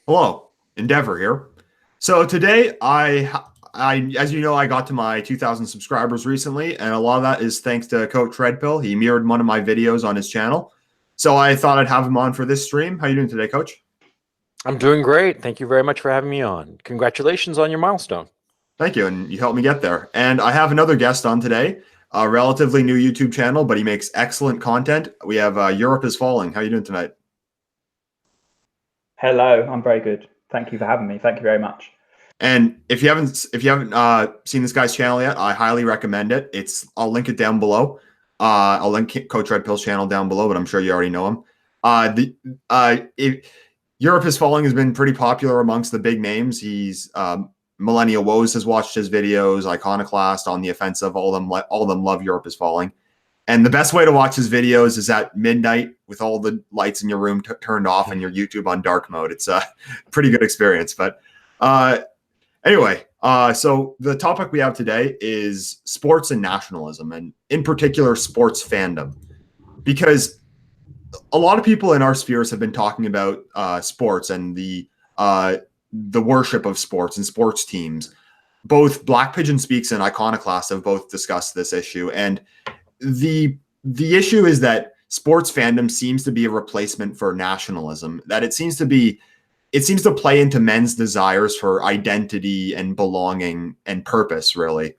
Hello, Endeavor here. So today, as you know, I got to my 2,000 subscribers recently, and a lot of that is thanks to Coach Redpill. He mirrored one of my videos on his channel, so I thought I'd have him on for this stream. How you doing today, Coach? I'm doing great. Thank you very much for having me on. Congratulations on your milestone. Thank you, and you helped me get there. And I have another guest on today, a relatively new YouTube channel, but he makes excellent content. We have Europe is Falling. How you doing tonight? Hello, I'm very good. Thank you for having me. Thank you very much. And if you haven't seen this guy's channel yet, I highly recommend it. I'll link it down below. I'll link Coach Redpill's channel down below, but I'm sure you already know him. Europe is Falling has been pretty popular amongst the big names. He's Millennial Woes has watched his videos, Iconoclast, On the Offensive. All of them love Europe is Falling. And the best way to watch his videos is at midnight with all the lights in your room turned off and your YouTube on dark mode. It's a pretty good experience. But anyway, so the topic we have today is sports and nationalism, and in particular, sports fandom. Because a lot of people in our spheres have been talking about sports and the worship of sports and sports teams. Both Black Pigeon Speaks and Iconoclast have both discussed this issue, and the issue is that sports fandom seems to be a replacement for nationalism. That it seems to play into men's desires for identity and belonging and purpose, really.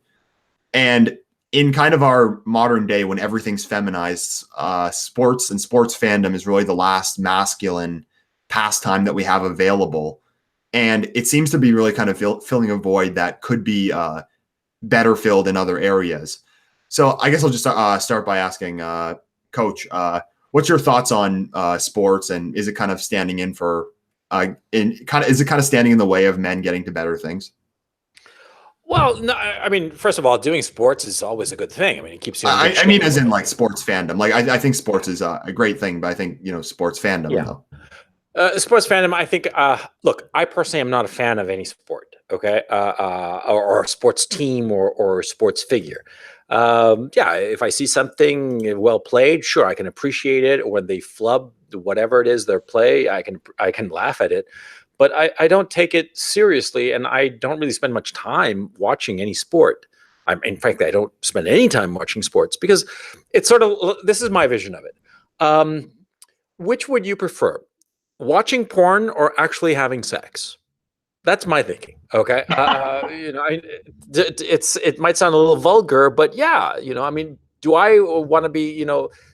And in kind of our modern day, when everything's feminized, sports and sports fandom is really the last masculine pastime that we have available. And it seems to be really kind of filling a void that could be better filled in other areas. So I guess I'll just start by asking, Coach, what's your thoughts on sports, and is it kind of standing in for, is it kind of standing in the way of men getting to better things? Well, no, I mean, first of all, doing sports is always a good thing. I mean, it keeps you in good I mean, shape. as in like sports fandom. Like I think sports is a great thing, but I think sports fandom. Yeah. Though. Sports fandom, I think, look, I personally am not a fan of any sport, okay, or a sports team or sports figure. Yeah, if I see something well played, sure, I can appreciate it. Or when they flub whatever it is their play, I can laugh at it. But I don't take it seriously, and I don't really spend much time watching any sport. In fact, I don't spend any time watching sports because it's sort of, this is my vision of it. Which would you prefer? Watching porn or actually having sex? That's my thinking. Okay. It might sound a little vulgar, but yeah, I mean, do I want to be,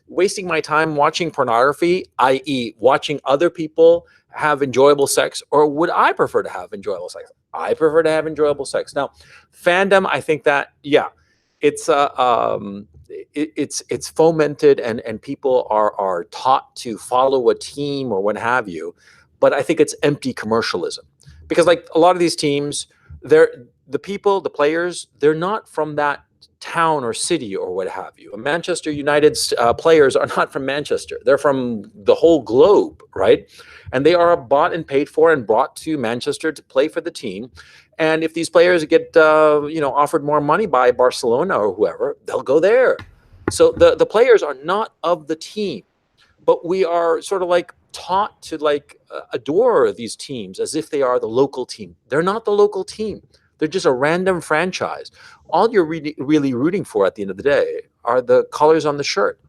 wasting my time watching pornography, i.e. watching other people have enjoyable sex, or would I prefer to have enjoyable sex? I prefer to have enjoyable sex. Now, fandom, I think that, yeah, it's it's fomented and people are taught to follow a team or what have you, but I think it's empty commercialism, because like a lot of these teams, the players, they're not from that town or city or what have you. Manchester United's players are not from Manchester. They're from the whole globe, right? And they are bought and paid for and brought to Manchester to play for the team. And if these players get offered more money by Barcelona or whoever, they'll go there. So the players are not of the team, but we are sort of like taught to adore these teams as if they are the local team. They're not the local team. They're just a random franchise. All you're really rooting for at the end of the day are the colors on the shirt.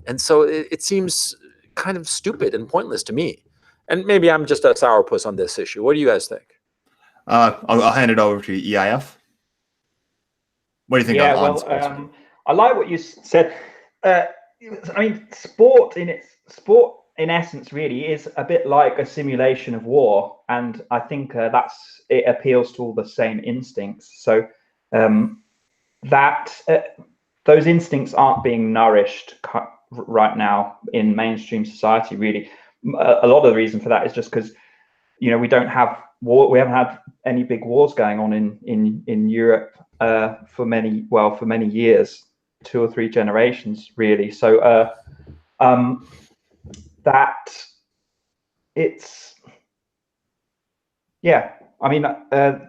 And so it seems kind of stupid and pointless to me. And maybe I'm just a sourpuss on this issue. What do you guys think? I'll hand it over to EIF. What do you think on sports? I like what you said. I mean, sport in essence really is a bit like a simulation of war, and I think it appeals to all the same instincts. So those instincts aren't being nourished right now in mainstream society. Really, a lot of the reason for that is just because we don't have war. We haven't had any big wars going on in Europe for many years, 2 or 3 generations really. So that it's, yeah, I mean, I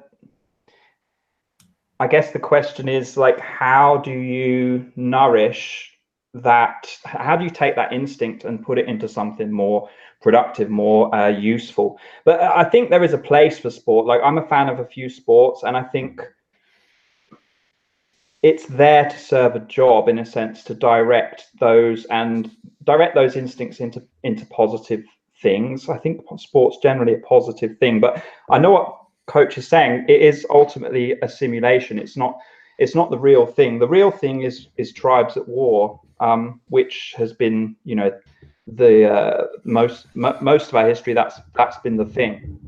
guess the question is, like, how do you nourish how do you take that instinct and put it into something more productive, more useful? But I think there is a place for sport. Like, I'm a fan of a few sports, and I think it's there to serve a job, in a sense, to direct those instincts into positive things. I think sport's generally a positive thing, but I know what Coach is saying. It is ultimately a simulation. It's not the real thing. The real thing is tribes at war, which has been, the most of our history. That's been the thing.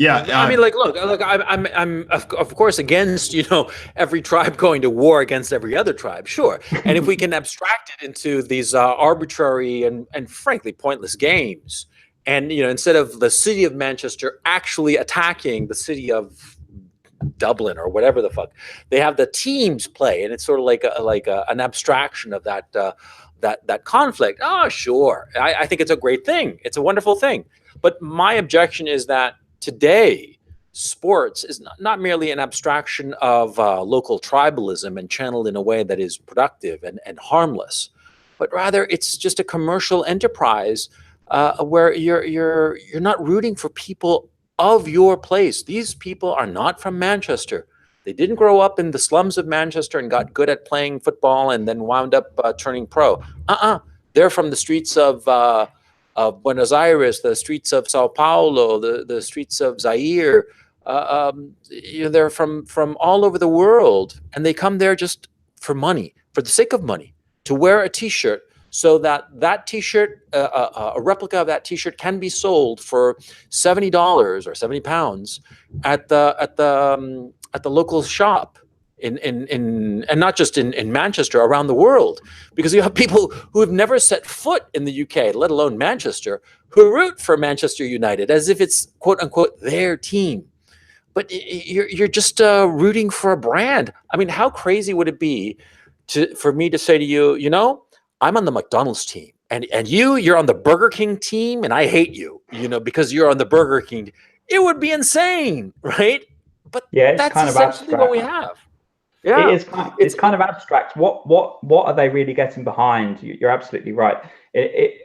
I mean, look, I'm of course against, every tribe going to war against every other tribe, sure. And if we can abstract it into these arbitrary and frankly pointless games, and instead of the city of Manchester actually attacking the city of Dublin or whatever the fuck, they have the teams play, and it's sort of like an abstraction of that conflict. Oh, sure, I think it's a great thing. It's a wonderful thing. But my objection is that today, sports is not merely an abstraction of local tribalism and channeled in a way that is productive and harmless, but rather it's just a commercial enterprise where you're not rooting for people of your place. These people are not from Manchester. They didn't grow up in the slums of Manchester and got good at playing football and then wound up turning pro. They're from the streets of Buenos Aires, the streets of Sao Paulo, the streets of Zaire. They're from all over the world, and they come there just for money, for the sake of money, to wear a T-shirt, so that T-shirt, a replica of that T-shirt, can be sold for $70 or £70 at the local shop. And not just in Manchester, around the world, because you have people who have never set foot in the UK, let alone Manchester, who root for Manchester United as if it's quote unquote their team. But you're just rooting for a brand. I mean, how crazy would it be for me to say to you, I'm on the McDonald's team, and you're on the Burger King team, and I hate you, because you're on the Burger King. It would be insane, right? But that's kind of essentially what we have. Yeah, it's kind of abstract. What are they really getting behind? You're absolutely right.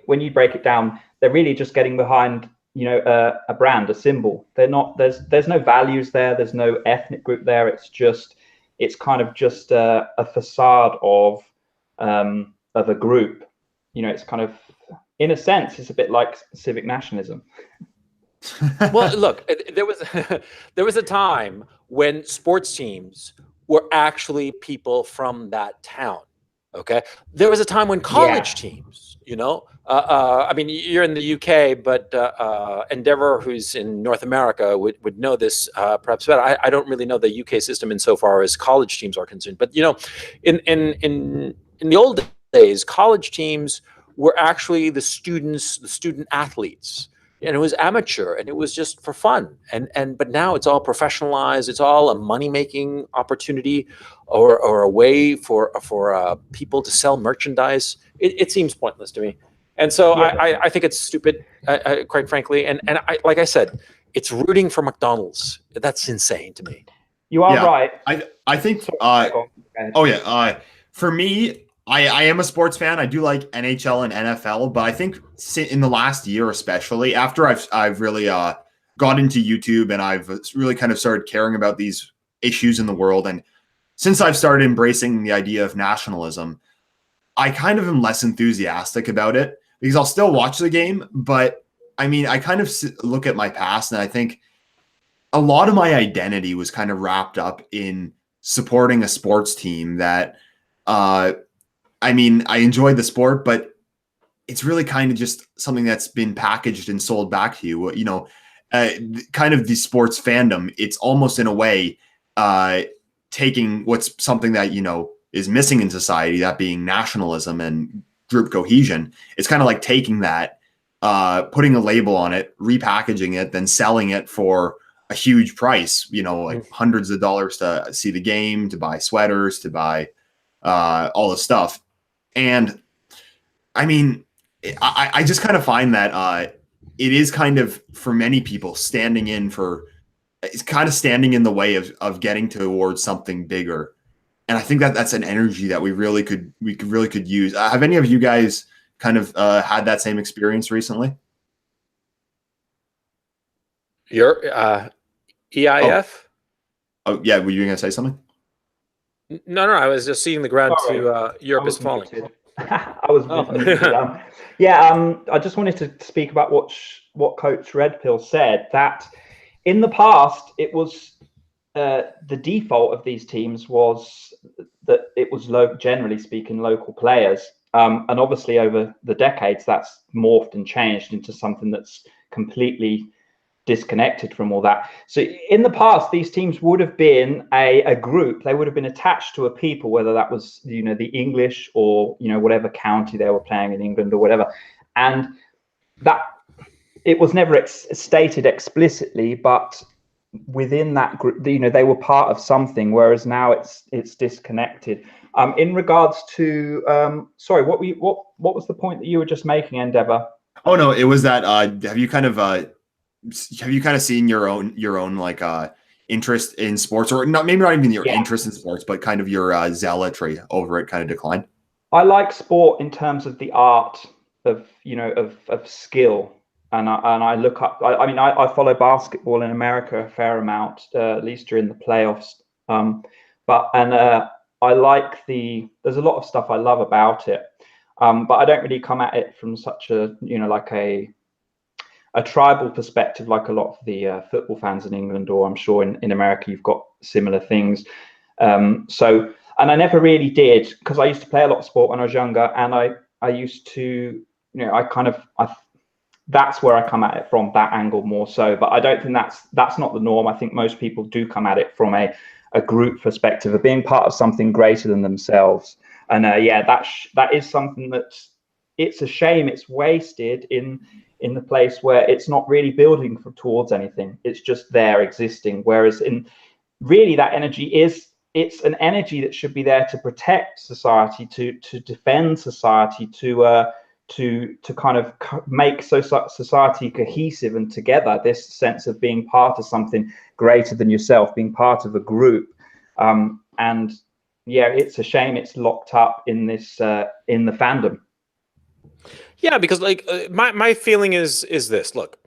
When you break it down, they're really just getting behind, a brand, a symbol. They're not. There's no values there. There's no ethnic group there. It's kind of just a facade of a group. It's kind of, in a sense, it's a bit like civic nationalism. Well, look, there was a time when sports teams were actually people from that town. Okay, there was a time when college teams, I mean, you're in the UK, but Endeavour, who's in North America, would know this perhaps better. I don't really know the UK system insofar as college teams are concerned, but in the old days, college teams were actually the student athletes. And it was amateur, and it was just for fun. But now it's all professionalized. It's all a money-making opportunity, or a way for people to sell merchandise. It seems pointless to me, and so I think it's stupid, quite frankly. And like I said, it's rooting for McDonald's. That's insane to me. You are right. I think. For me, I am a sports fan. I do like NHL and NFL, but I think in the last year, especially after I've really got into YouTube, and I've really kind of started caring about these issues in the world, and since I've started embracing the idea of nationalism, I kind of am less enthusiastic about it, because I'll still watch the game, but I mean, I kind of look at my past, and I think a lot of my identity was kind of wrapped up in supporting a sports team that I mean, I enjoyed the sport, but it's really kind of just something that's been packaged and sold back to you. Kind of the sports fandom. It's almost in a way taking what's something that is missing in society, that being nationalism and group cohesion. It's kind of like taking that, putting a label on it, repackaging it, then selling it for a huge price. Like hundreds of dollars to see the game, to buy sweaters, to buy all the stuff. And I mean, I just kind of find that it is kind of, for many people, it's kind of standing in the way of getting towards something bigger. and I think that that's an energy that we really could use. Have any of you guys kind of had that same experience recently? Your EIF? Oh yeah, were you gonna say something? No, I was just seeing the ground Sorry, to Europe I is was falling. muted. I was Oh. muted. I just wanted to speak about what Coach Red Pill said, that in the past it was the default of these teams was that it was generally speaking, local players. And obviously over the decades, that's morphed and changed into something that's completely disconnected from all that. So in the past, these teams would have been a group. They would have been attached to a people, whether that was, the English or, whatever county they were playing in England or whatever. And that it was never stated explicitly, but within that group, they were part of something, whereas now it's disconnected. In regards to sorry, what was the point that you were just making, Endeavor? Oh no, it was that have you kind of seen your own like interest in sports, or not, maybe not even your interest in sports, but kind of your zealotry over it kind of decline? I like sport in terms of the art of of skill, and I look up. I mean, I follow basketball in America a fair amount, at least during the playoffs. I like there's a lot of stuff I love about it, but I don't really come at it from such a like a tribal perspective, like a lot of the football fans in England, or I'm sure in America you've got similar things. And I never really did, because I used to play a lot of sport when I was younger, and I used to, that's where I come at it from, that angle more so. But I don't think that's not the norm. I think most people do come at it from a group perspective of being part of something greater than themselves. And that is something that it's a shame it's wasted in the place where it's not really building towards anything. It's just there existing. Whereas in really that energy it's an energy that should be there to protect society, to defend society, to kind of make society cohesive and together. This sense of being part of something greater than yourself, being part of a group. And yeah, it's a shame it's locked up in this in the fandom. Yeah, because like my feeling is this. Look,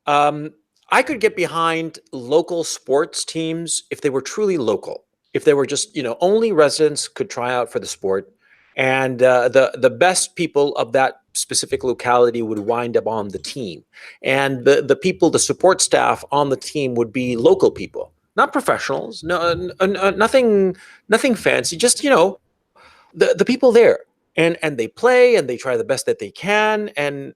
I could get behind local sports teams if they were truly local. If they were just, only residents could try out for the sport, and the best people of that specific locality would wind up on the team, and the people, the support staff on the team would be local people, not professionals, nothing fancy, just the people there, and they play and they try the best that they can, and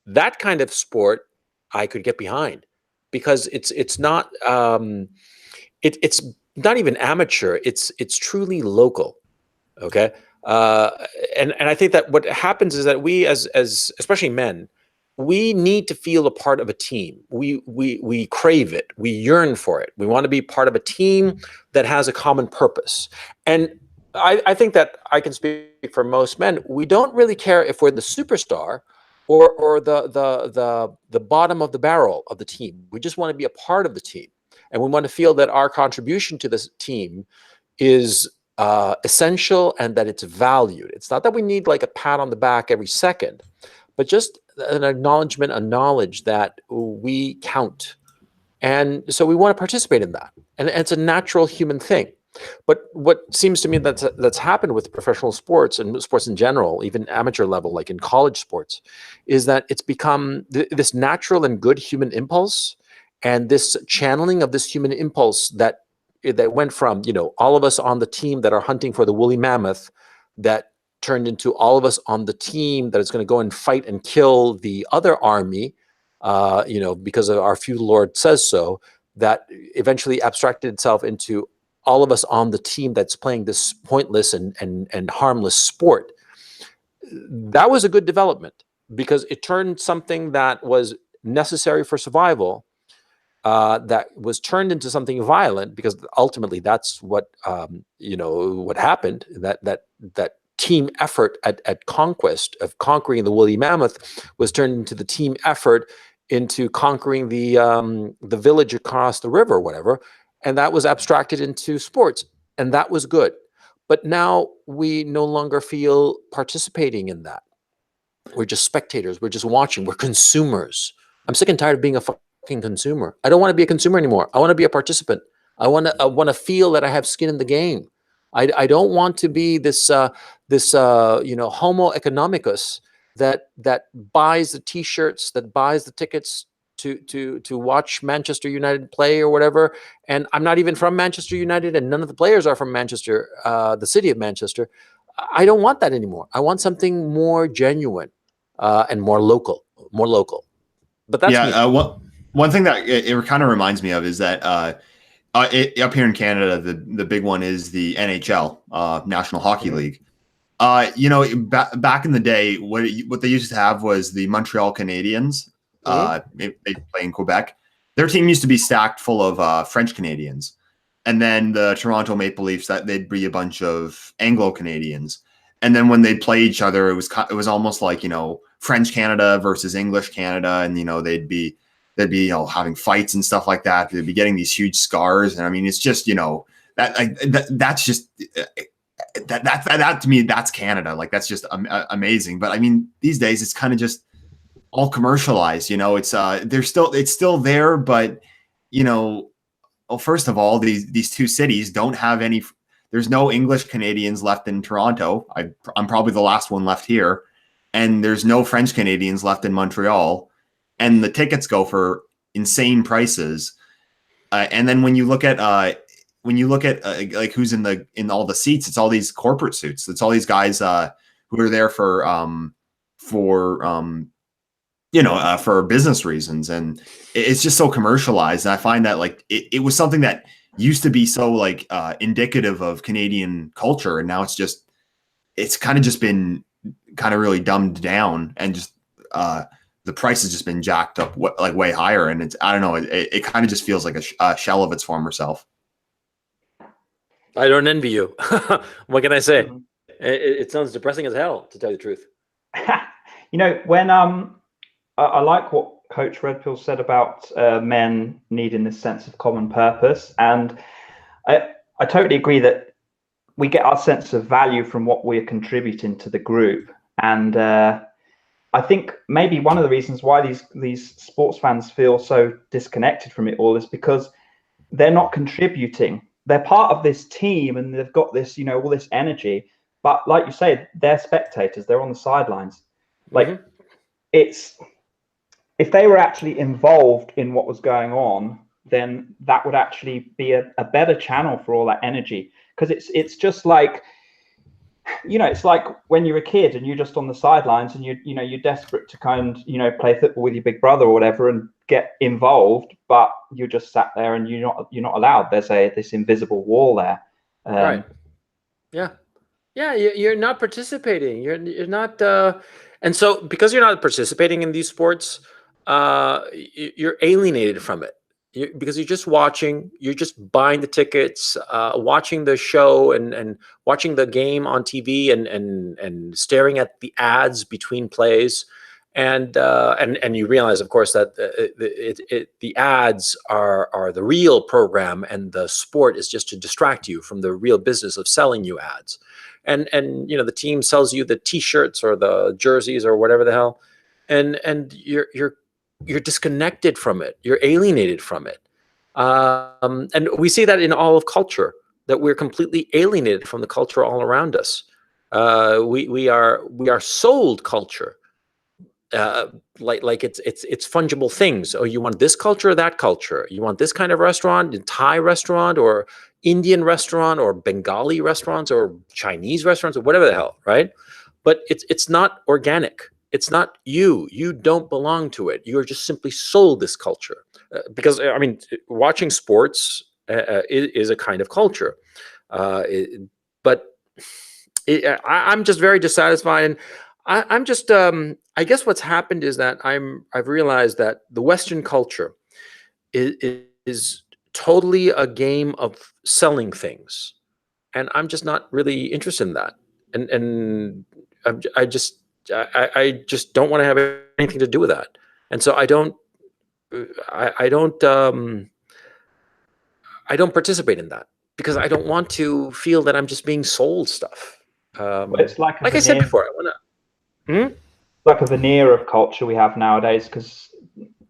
that kind of sport I could get behind, because it's not it's not even amateur. It's truly local. Okay. And I think that what happens is that we as especially men, we need to feel a part of a team. We crave it. We yearn for it. We want to be part of a team that has a common purpose. And I think that I can speak for most men. We don't really care if we're the superstar or the bottom of the barrel of the team. We just want to be a part of the team, and we want to feel that our contribution to this team is essential and that it's valued. It's not that we need like a pat on the back every second, but just an acknowledgement, a knowledge that we count. And so we want to participate in that. And it's a natural human thing. But what seems to me that's happened with professional sports and sports in general, even amateur level, like in college sports, is that it's become this natural and good human impulse, and this channeling of this human impulse that went from, all of us on the team that are hunting for the woolly mammoth, that turned into all of us on the team that is going to go and fight and kill the other army, because of our feudal lord says so, that eventually abstracted itself into all of us on the team that's playing this pointless and harmless sport. That was a good development, because it turned something that was necessary for survival, that was turned into something violent, because ultimately that's what what happened. That team effort at conquest of conquering the woolly mammoth was turned into the team effort into conquering the village across the river, or whatever, and that was abstracted into sports, and that was good. But now we no longer feel participating in that. We're just spectators. We're just watching. We're consumers. I'm sick and tired of being a fucking consumer. I don't want to be a consumer anymore. I want to be a participant. I want to feel that I have skin in the game. I don't want to be this homo economicus that buys the T-shirts, that buys the tickets to watch Manchester United play or whatever. And I'm not even from Manchester United, and none of the players are from Manchester, the city of Manchester. I don't want that anymore. I want something more genuine and more local. But that's me. One thing that it kind of reminds me of is that up here in Canada, the big one is the NHL, National Hockey League. Back in the day, what they used to have was the Montreal Canadiens. They play in Quebec. Their team used to be stacked full of French Canadians, and then the Toronto Maple Leafs, that they'd be a bunch of Anglo Canadians. And then when they'd play each other, it was almost like French Canada versus English Canada, and they'd be having fights and stuff like that. They'd be getting these huge scars, and I mean, it's just that's just that to me, that's Canada. Like, that's just amazing. But I mean, these days it's kind of just all commercialized. It's still there, but well, first of all, these two cities don't have any. There's no English Canadians left in Toronto. I'm probably the last one left here, and there's no French Canadians left in Montreal. And the tickets go for insane prices. And then when you look at like who's in all the seats, it's all these corporate suits. It's all these guys who are there for business reasons, and it's just so commercialized. And I find that like it was something that used to be so like indicative of Canadian culture, and now it's kind of just been kind of really dumbed down, and just the price has just been jacked up like way higher, and I don't know, it kind of just feels like a shell of its former self. I don't envy you. What can I say? Mm-hmm. It sounds depressing as hell, to tell you the truth. When I like what Coach Red Pill said about men needing this sense of common purpose, and I totally agree that we get our sense of value from what we're contributing to the group. And I think maybe one of the reasons why these sports fans feel so disconnected from it all is because they're not contributing. They're part of this team, and they've got this, all this energy. But like you say, they're spectators. They're on the sidelines. Like, mm-hmm. If they were actually involved in what was going on, then that would actually be a better channel for all that energy. Because it's just like, it's like when you're a kid and you're just on the sidelines, and you're desperate to play football with your big brother or whatever and get involved, but you're just sat there and you're not allowed. There's this invisible wall there. Right. Yeah. You're not participating. You're not. And so because you're not participating in these sports, you're alienated from it. Because you're just watching, you're just buying the tickets, watching the show and watching the game on TV and staring at the ads between plays, and you realize, of course, that the ads are the real program, and the sport is just to distract you from the real business of selling you ads, and the team sells you the T-shirts or the jerseys or whatever the hell, and you're disconnected from it. You're alienated from it. And we see that in all of culture, that we're completely alienated from the culture all around us. We are sold culture, like it's fungible things. Oh, you want this culture or that culture? You want this kind of restaurant, a Thai restaurant or Indian restaurant or Bengali restaurants or Chinese restaurants or whatever the hell, right? But it's not organic. It's not you. You don't belong to it. You're just simply sold this culture. Because, I mean, watching sports is a kind of culture. I'm just very dissatisfied. And I'm just, I guess what's happened is that I've realized that the Western culture is totally a game of selling things. And I'm just not really interested in that. And I just don't want to have anything to do with that. And so I don't participate in that. because I don't want to feel that I'm just being sold stuff. It's like I said before, I want to. Like a veneer of culture we have nowadays, because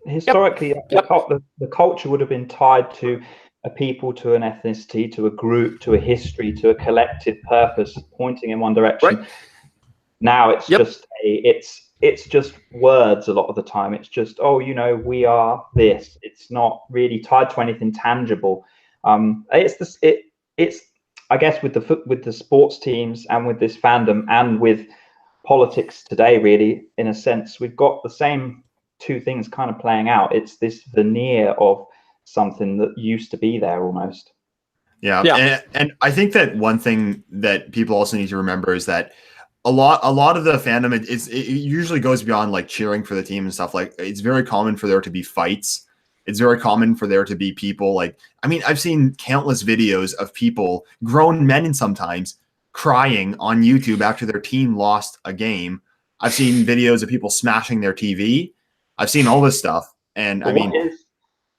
historically the culture would have been tied to a people, to an ethnicity, to a group, to a history, to a collective purpose pointing in one direction. Right. Now it's just it's just words a lot of the time. It's just, oh, you know, we are this. It's not really tied to anything tangible. It's I guess with the sports teams and with this fandom and with politics today, really, in a sense, we've got the same two things kind of playing out. It's this veneer of something that used to be there almost. Yeah. And I think that one thing that people also need to remember is that a lot of the fandom, it usually goes beyond like cheering for the team and stuff. Like, it's very common for there to be fights. It's very common for there to be people like, I mean, I've seen countless videos of people, grown men and sometimes, crying on YouTube after their team lost a game. I've seen videos of people smashing their TV. I've seen all this stuff. And but I mean,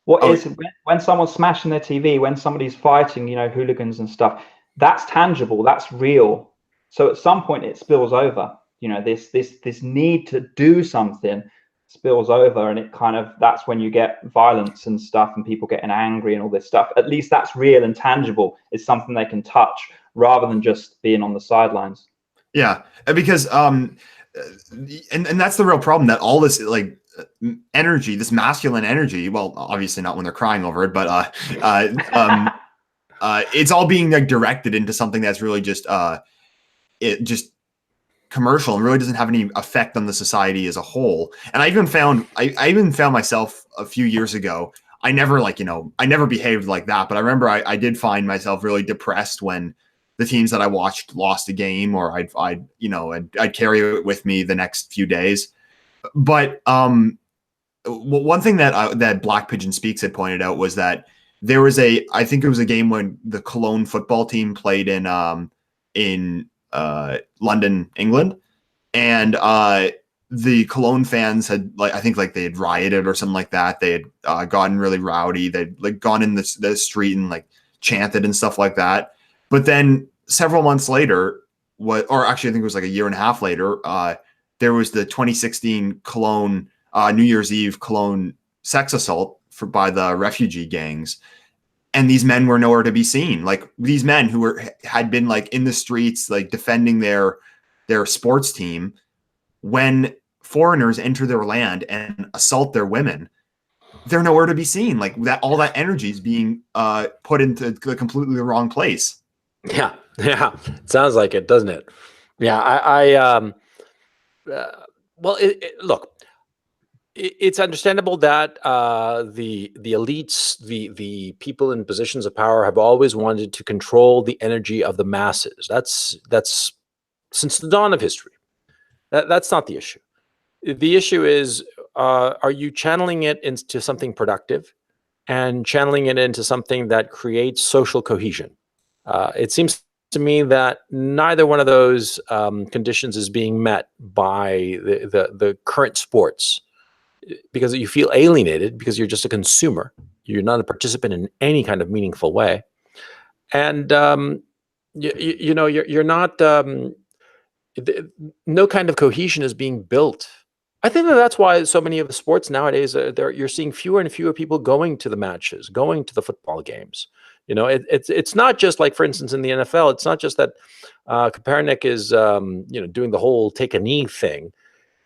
what is when someone's smashing their TV, when somebody's fighting, you know, hooligans and stuff, that's tangible, that's real. So at some point it spills over, you know, this need to do something spills over, and it kind of, that's when you get violence and stuff and people getting angry and all this stuff. At least that's real and tangible. It's something they can touch rather than just being on the sidelines. Yeah, because and that's the real problem, that all this like energy, this masculine energy, well, obviously not when they're crying over it, but it's all being like directed into something that's really just commercial and really doesn't have any effect on the society as a whole. And I even found myself a few years ago, I never behaved like that, but I remember I did find myself really depressed when the teams that I watched lost a game, or I'd carry it with me the next few days. But one thing that Black Pigeon Speaks had pointed out was that there was I think it was a game when the Cologne football team played in London, England, and the Cologne fans had, like, I think like they had rioted or something like that. They had gotten really rowdy. They'd like gone in the street and like chanted and stuff like that. But then several months later, or actually I think it was like a year and a half later, there was the 2016 Cologne New Year's Eve Cologne sex assault by the refugee gangs. And these men were nowhere to be seen. Like, these men who had been like in the streets, like defending their sports team, when foreigners enter their land and assault their women, they're nowhere to be seen. Like, that, all that energy is being put into the completely wrong place. Yeah. It sounds like it, doesn't it? Yeah. Well, look, it's understandable that the elites, the people in positions of power, have always wanted to control the energy of the masses. That's since the dawn of history. That's not the issue. The issue is, are you channeling it into something productive and channeling it into something that creates social cohesion? It seems to me that neither one of those conditions is being met by the current sports, because you feel alienated because you're just a consumer. You're not a participant in any kind of meaningful way. And, you're not, no kind of cohesion is being built. I think that's why so many of the sports nowadays, you're seeing fewer and fewer people going to the matches, going to the football games. You know, it's not just like, for instance, in the NFL, it's not just that Kaepernick is, doing the whole take a knee thing.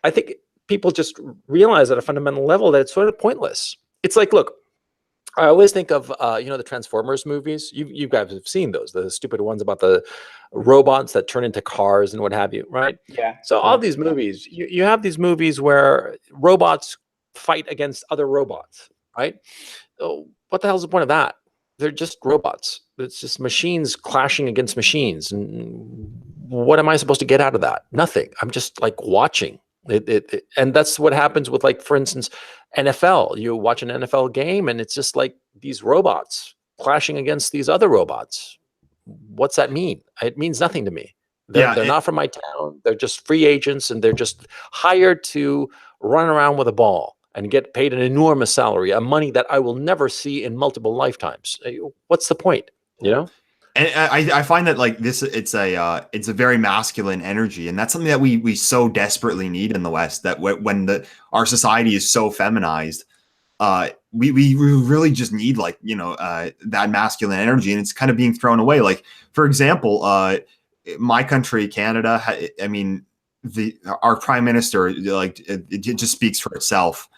I think people just realize at a fundamental level that it's sort of pointless. It's like, look, I always think of, the Transformers movies. You guys have seen those, the stupid ones about the robots that turn into cars and what have you, right? Yeah. So all these movies, you have these movies where robots fight against other robots, right? Oh, what the hell's the point of that? They're just robots. It's just machines clashing against machines. And what am I supposed to get out of that? Nothing. I'm just like watching. And that's what happens with, like, for instance, NFL. You watch an NFL game and it's just like these robots clashing against these other robots. What's that mean? It means nothing to me. They're not from my town. They're just free agents, and they're just hired to run around with a ball and get paid an enormous salary, a money that I will never see in multiple lifetimes. What's the point? You know? And I find that like this, it's a very masculine energy, and that's something that we so desperately need in the West. That when our society is so feminized, we really just need like that masculine energy, and it's kind of being thrown away. Like for example, my country, Canada, I mean, our prime minister, like it just speaks for itself.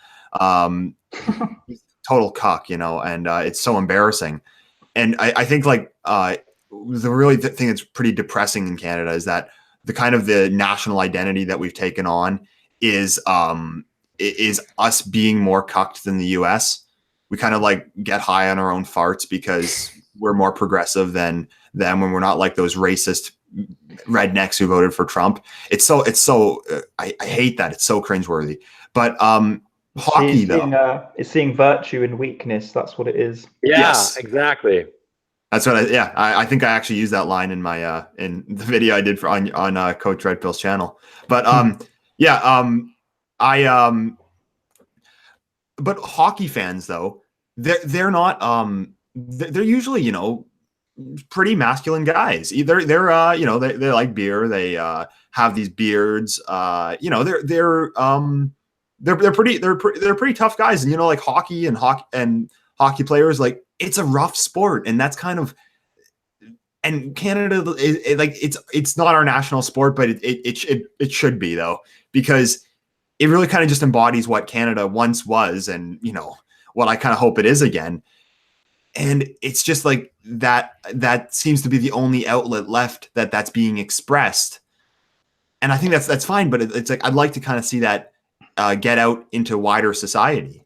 Total cuck, and it's so embarrassing. And I think like the really thing that's pretty depressing in Canada is that the kind of the national identity that we've taken on is us being more cucked than the US. We kind of like get high on our own farts because we're more progressive than them when we're not like those racist rednecks who voted for Trump. It's so I hate that. It's so cringeworthy. But hockey though, it's seeing virtue in weakness. That's what it is. Yeah, yes. Exactly. That's what I think I actually used that line in my in the video I did for on Coach Red Pill's channel. But but hockey fans though, they're not they're usually pretty masculine guys. Either they're they like beer, they have these beards, they're pretty tough guys, and like hockey players, like it's a rough sport, and that's kind of, and Canada like it's not our national sport, but it should be though, because it really kind of just embodies what Canada once was, and what I kind of hope it is again. And it's just like that seems to be the only outlet left that's being expressed, and I think that's fine, but it's like I'd like to kind of see that get out into wider society.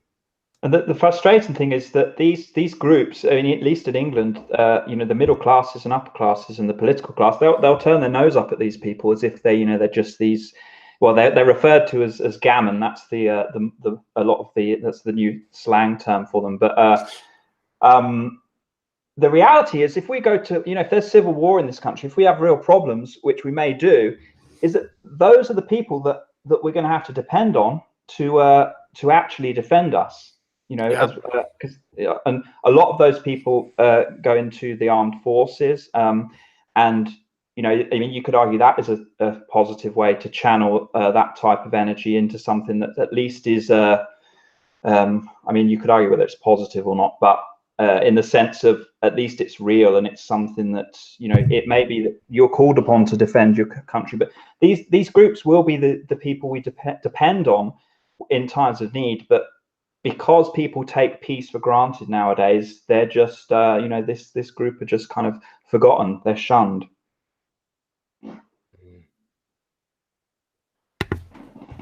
And the frustrating thing is that these groups, I mean, at least in England, the middle classes and upper classes and the political class, they'll turn their nose up at these people as if they're just these. Well, they're referred to as gammon. That's that's the new slang term for them. But the reality is, if we go to if there's civil war in this country, if we have real problems, which we may do, is that those are the people that we're going to have to depend on to actually defend us. Because and a lot of those people go into the armed forces, and I mean, you could argue that is a positive way to channel that type of energy into something that at least is I mean, you could argue whether it's positive or not, but in the sense of at least it's real, and it's something that it may be that you're called upon to defend your country, but these groups will be the people we depend on in times of need. But because people take peace for granted nowadays, they're just this group are just kind of forgotten. They're shunned.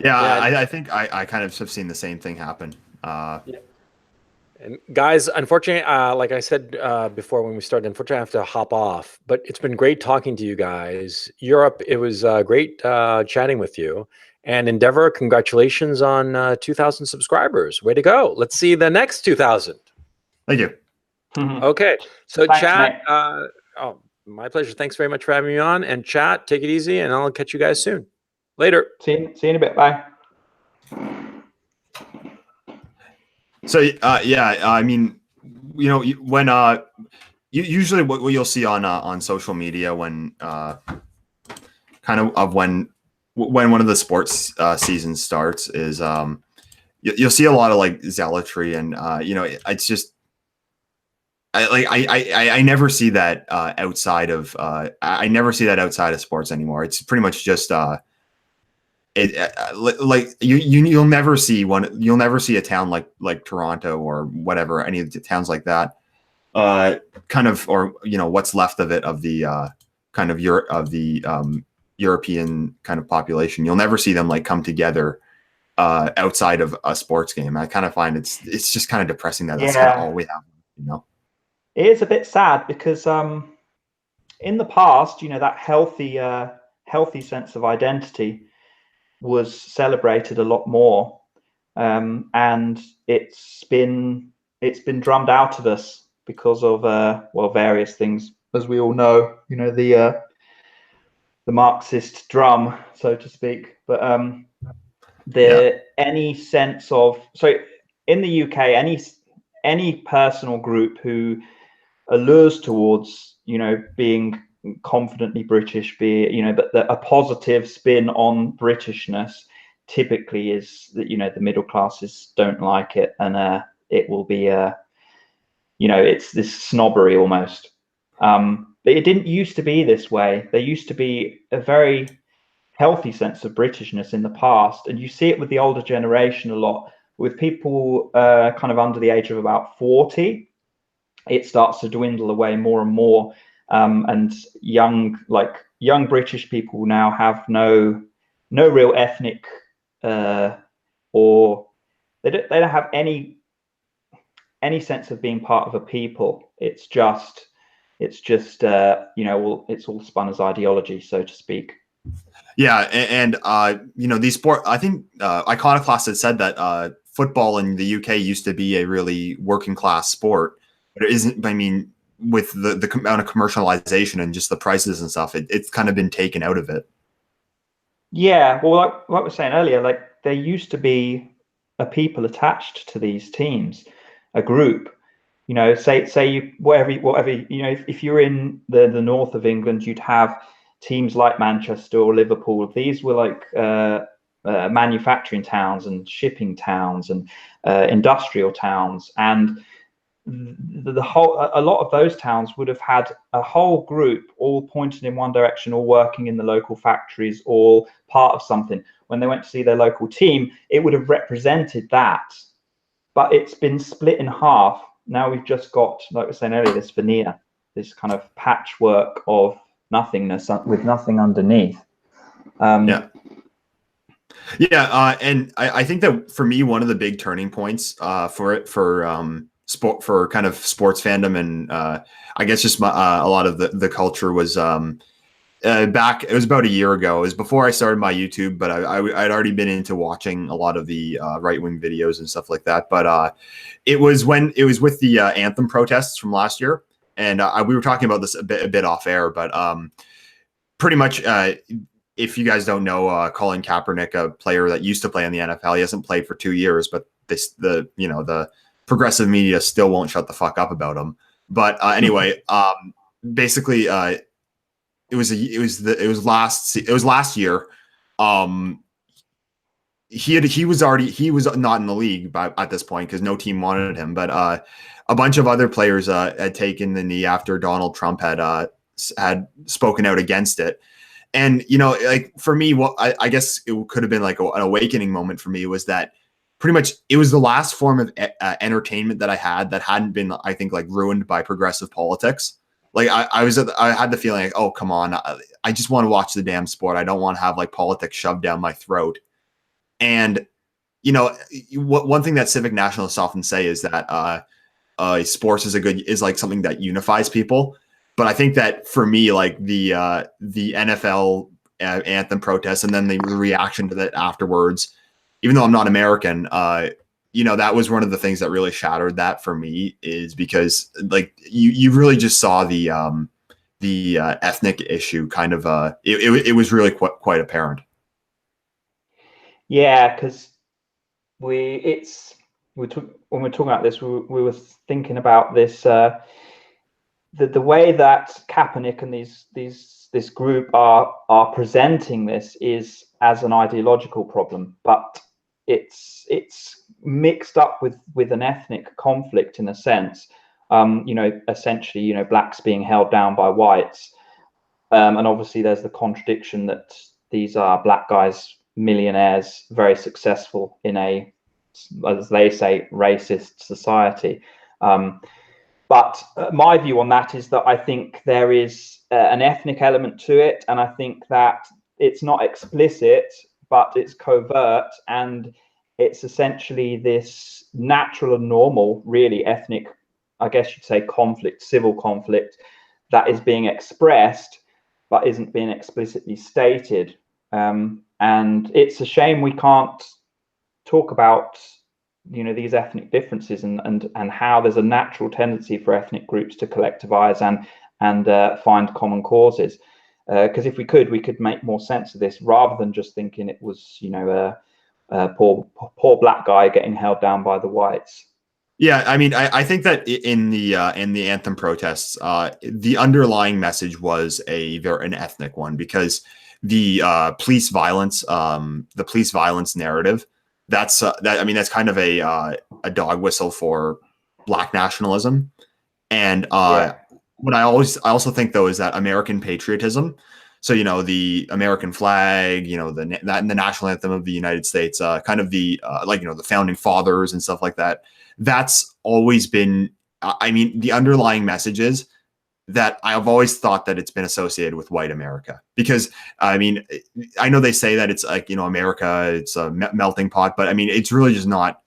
I think I kind of have seen the same thing happen. And guys, unfortunately, like I said before when we started, unfortunately I have to hop off, but it's been great talking to you guys. Europe, it was great chatting with you. And Endeavor, congratulations on 2,000 subscribers. Way to go. Let's see the next 2,000. Thank you. Okay. So thanks, chat, my pleasure. Thanks very much for having me on. And chat, take it easy, and I'll catch you guys soon. Later. See you in a bit. Bye. So I mean, when usually what you'll see on social media when when one of the sports seasons starts is you'll see a lot of like zealotry, and it's just I never see that outside of I never see that outside of sports anymore. It's pretty much just like you'll never see a town like Toronto or whatever, any of the towns like that, kind of, or what's left of it, of the kind of European kind of population. You'll never see them like come together outside of a sports game. I kind of find it's just kind of depressing that that's kind of all we have. It is a bit sad because in the past, that healthy sense of identity was celebrated a lot more, and it's been drummed out of us because of various things, as we all know. The Marxist drum, so to speak. But any sense of, so in the UK, any person or group who allures towards, being confidently British, but a positive spin on Britishness typically is that, the middle classes don't like it, and it will be it's this snobbery almost. But it didn't used to be this way. There used to be a very healthy sense of Britishness in the past, and you see it with the older generation a lot. With people kind of under the age of about 40, it starts to dwindle away more and more, and young British people now have no real ethnic or they don't have any sense of being part of a people. It's just it's all spun as ideology, so to speak. Yeah, and these sport. I think Iconoclast had said that football in the UK used to be a really working class sport, but it isn't. I mean, with the amount of commercialization and just the prices and stuff, it's kind of been taken out of it. Yeah, well, like I was saying earlier, like there used to be a people attached to these teams, a group. Say you whatever if you're in the north of England, you'd have teams like Manchester or Liverpool. These were like manufacturing towns and shipping towns and industrial towns, and a lot of those towns would have had a whole group all pointed in one direction, all working in the local factories, all part of something. When they went to see their local team, it would have represented that, but it's been split in half. Now we've just got, like I was saying earlier, this veneer, this kind of patchwork of nothingness with nothing underneath. And I think that for me, one of the big turning points for kind of sports fandom and I guess just a lot of the culture was back. It was about a year ago. It was before I started my YouTube, but I'd already been into watching a lot of the right-wing videos and stuff like that. But it was with the anthem protests from last year, and we were talking about this a bit off air, but pretty much. If you guys don't know, Colin Kaepernick, a player that used to play in the NFL, he hasn't played for 2 years, but the progressive media still won't shut the fuck up about him. But anyway, basically, it was last year. He was not in the league at this point because no team wanted him. But a bunch of other players had taken the knee after Donald Trump had spoken out against it. And, like for me, what I guess it could have been like an awakening moment for me was that pretty much it was the last form of entertainment that I had that hadn't been, I think, like ruined by progressive politics. Like I had the feeling like, oh, come on. I just want to watch the damn sport. I don't want to have like politics shoved down my throat. And, one thing that civic nationalists often say is that sports is like something that unifies people. But I think that for me, like the NFL anthem protests and then the reaction to that afterwards, even though I'm not American, that was one of the things that really shattered that for me, is because like you really just saw the ethnic issue kind of it was really quite apparent. Yeah, because when we're talking about this, we were thinking about this. The way that Kaepernick and this group are presenting this is as an ideological problem, but it's mixed up with an ethnic conflict in a sense. Essentially, blacks being held down by whites, and obviously there's the contradiction that these are black guys, millionaires, very successful in a, as they say, racist society. But my view on that is that I think there is an ethnic element to it, and I think that it's not explicit, but it's covert, and it's essentially this natural and normal, really ethnic, I guess you'd say, conflict, civil conflict, that is being expressed, but isn't being explicitly stated. And it's a shame we can't talk about these ethnic differences and how there's a natural tendency for ethnic groups to collectivize and find common causes, because if we could make more sense of this rather than just thinking it was a poor black guy getting held down by the whites. Yeah, I mean, I think that in the anthem protests, the underlying message was an ethnic one, because the police violence narrative, I mean, that's kind of a dog whistle for Black nationalism. And Yeah, what I also think, though, is that American patriotism. So, the American flag, that and the national anthem of the United States, kind of the the founding fathers and stuff like that. That's always been. I mean, the underlying message is that I've always thought that it's been associated with white America, because I mean, I know they say that it's like, America, it's a melting pot, but I mean, it's really just not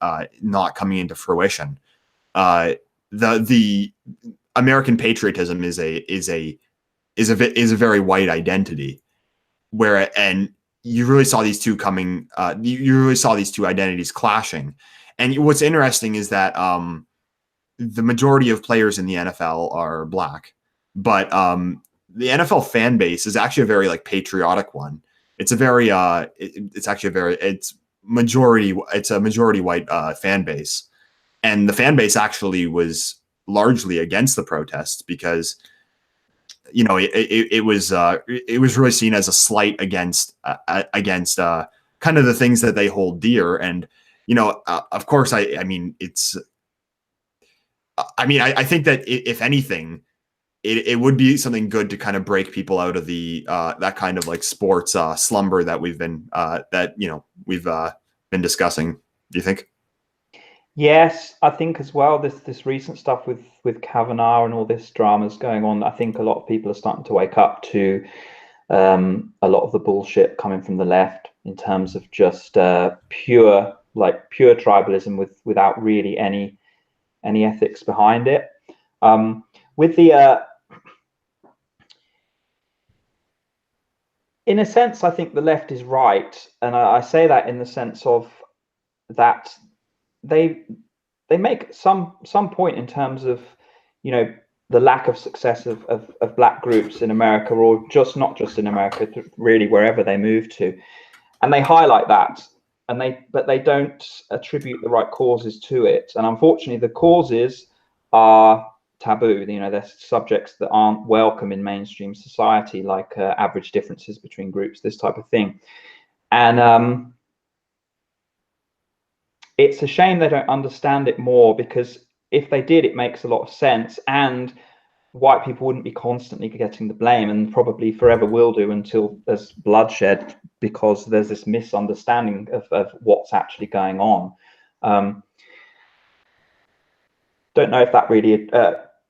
coming into fruition. Uh, the American patriotism is a very white identity, and you really saw these two coming. You really saw these two identities clashing. And what's interesting is that the majority of players in the NFL are Black, but the NFL fan base is actually a very patriotic one. It's a very it's actually a very it's a majority white fan base, and the fan base actually was largely against the protests, because it was really seen as a slight against kind of the things that they hold dear. And of course, I mean, I think that if anything, it would be something good to kind of break people out of the that kind of sports slumber that we've been discussing. Do you think? yes, I think as well, this recent stuff with Kavanaugh and all this dramas going on, I think a lot of people are starting to wake up to a lot of the bullshit coming from the left, in terms of just pure tribalism without really any ethics behind it. With the in a sense, I think the left is right, and I say that in the sense of that they make some point in terms of the lack of success of Black groups in America, or not just in America, really wherever they move to, and they highlight that, but they don't attribute the right causes to it. And unfortunately, the causes are taboo. They're subjects that aren't welcome in mainstream society, like average differences between groups, this type of thing. And it's a shame they don't understand it more, because if they did, it makes a lot of sense, and white people wouldn't be constantly getting the blame, and probably forever will do until there's bloodshed, because there's this misunderstanding of what's actually going on. Don't know if that really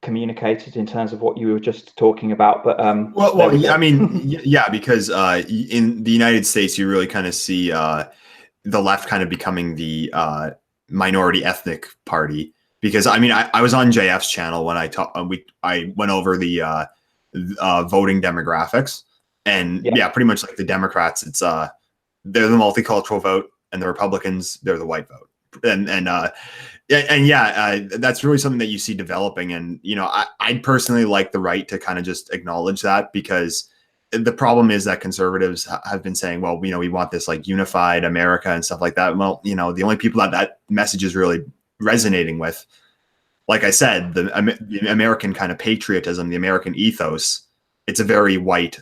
communicated in terms of what you were just talking about, but well, I mean, yeah, because in the United States, you really kind of see the left kind of becoming the minority ethnic party. Because I mean, I was on JF's channel when I went over the voting demographics, and yeah, pretty much like the Democrats, it's they're the multicultural vote, and the Republicans, they're the white vote. And that's really something that you see developing. And I'd personally like the right to kind of just acknowledge that, because the problem is that conservatives have been saying, well, we want this unified America and stuff like that. Well, the only people that message is really resonating with, like I said, the American kind of patriotism, the American ethos, it's a very white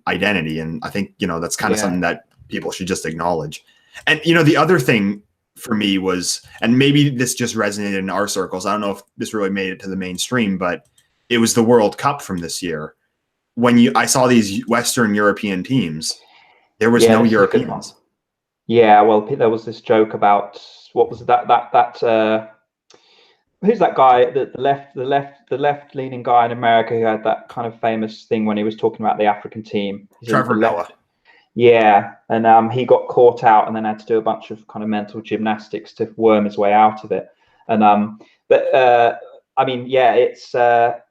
identity. And I think, that's kind of something that people should just acknowledge. And, the other thing for me was, and maybe this just resonated in our circles, I don't know if this really made it to the mainstream, but it was the World Cup from this year. When I saw these Western European teams, there was no Europeans. Yeah, well, there was this joke about, what was that who's that guy, the left leaning guy in America, who had that kind of famous thing when he was talking about the African team? Trevor Noah. Yeah, and he got caught out and then had to do a bunch of kind of mental gymnastics to worm his way out of it. And I mean, yeah, it's at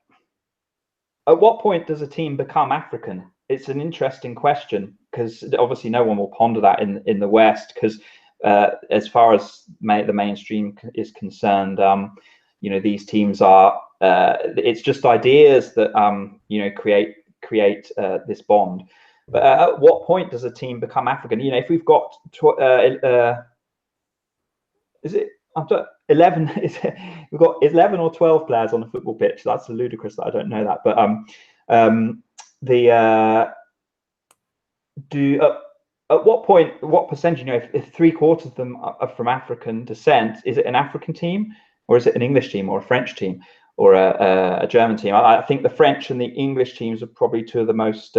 what point does a team become African? It's an interesting question, because obviously no one will ponder that in the West, because as far as the mainstream is concerned, these teams are it's just ideas that create this bond. But at what point does a team become African? If we've got is it I've got 11. We've got 11 or 12 players on a football pitch. That's ludicrous that I don't know that. But at what point, what percentage? You know, if 3/4 of them are from African descent, is it an African team, or is it an English team, or a French team, or a German team? I think the French and the English teams are probably two of the most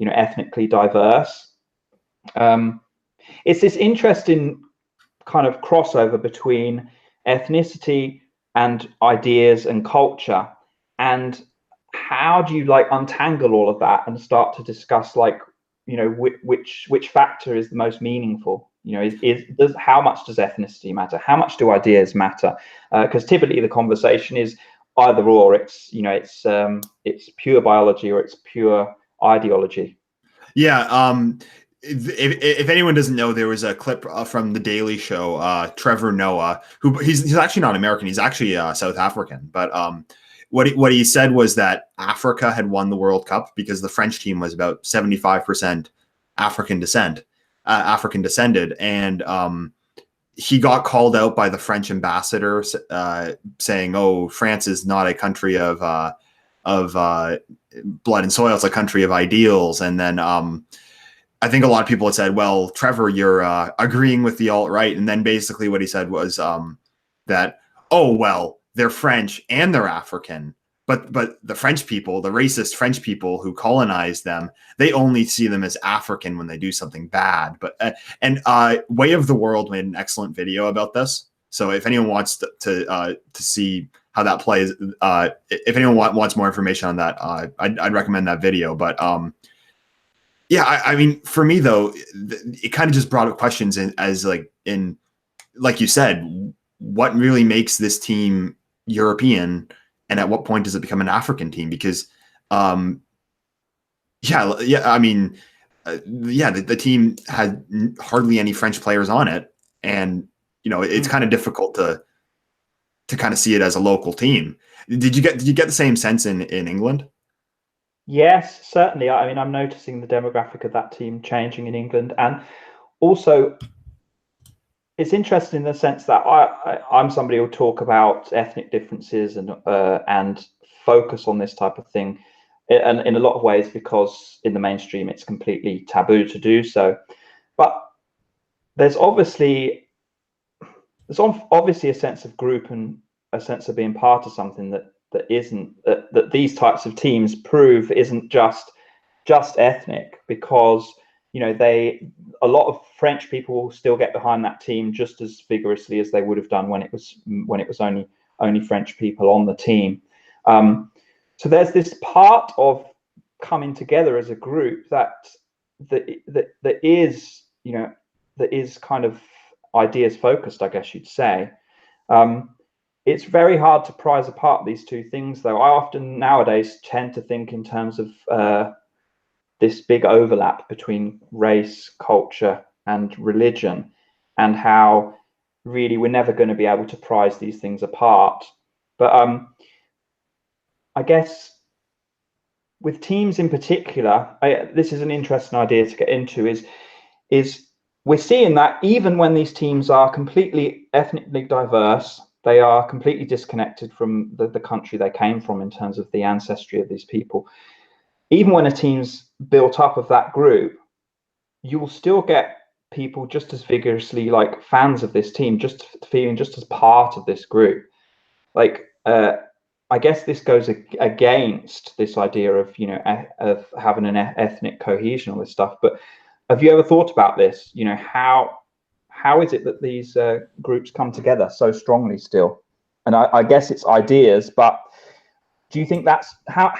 ethnically diverse. It's this interesting kind of crossover between ethnicity and ideas and culture, and how do you like untangle all of that and start to discuss like, you know, which factor is the most meaningful? You know, how much does ethnicity matter? How much do ideas matter? Because typically the conversation is either or. It's, you know, it's pure biology or it's pure ideology. Yeah. If anyone doesn't know, there was a clip from The Daily Show. Trevor Noah, who he's actually not American, he's actually South African, but what he said was that Africa had won the World Cup because the French team was about 75% African descended, and he got called out by the French ambassador saying, "Oh, France is not a country of blood and soil; it's a country of ideals." And then I think a lot of people had said, "Well, Trevor, you're agreeing with the alt-right." And then basically what he said was that, "Oh, well, they're French and they're African, but the French people, the racist French people who colonized them, they only see them as African when they do something bad." But Way of the World made an excellent video about this. So if anyone wants to see how that plays, if anyone wants more information on that, I'd recommend that video. But yeah, I mean, for me though, it kind of just brought up questions like you said, what really makes this team European, and at what point does it become an African team? Because I mean, the team had hardly any French players on it, and you know, it's kind of difficult to kind of see it as a local team. Did you get the same sense in England? Yes, certainly. I mean, I'm noticing the demographic of that team changing in England, and also it's interesting in the sense that I'm somebody who'll talk about ethnic differences and focus on this type of thing, and in a lot of ways because in the mainstream it's completely taboo to do so. But there's obviously a sense of group and a sense of being part of something that these types of teams prove isn't just ethnic, because you know, a lot of French people will still get behind that team just as vigorously as they would have done when it was only French people on the team. So there's this part of coming together as a group that is, you know, that is kind of ideas focused, I guess you'd say. It's very hard to prize apart these two things, though. I often nowadays tend to think in terms of this big overlap between race, culture, and religion, and how really we're never going to be able to prize these things apart. But I guess with teams in particular, this is an interesting idea to get into, is we're seeing that even when these teams are completely ethnically diverse, they are completely disconnected from the country they came from in terms of the ancestry of these people. Even when a team's built up of that group, you will still get people just as vigorously like fans of this team, just feeling just as part of this group. Like, I guess this goes against this idea of, you know, of having an ethnic cohesion, all this stuff. But have you ever thought about this? You know, how is it that these groups come together so strongly still? And I guess it's ideas, but do you think that's how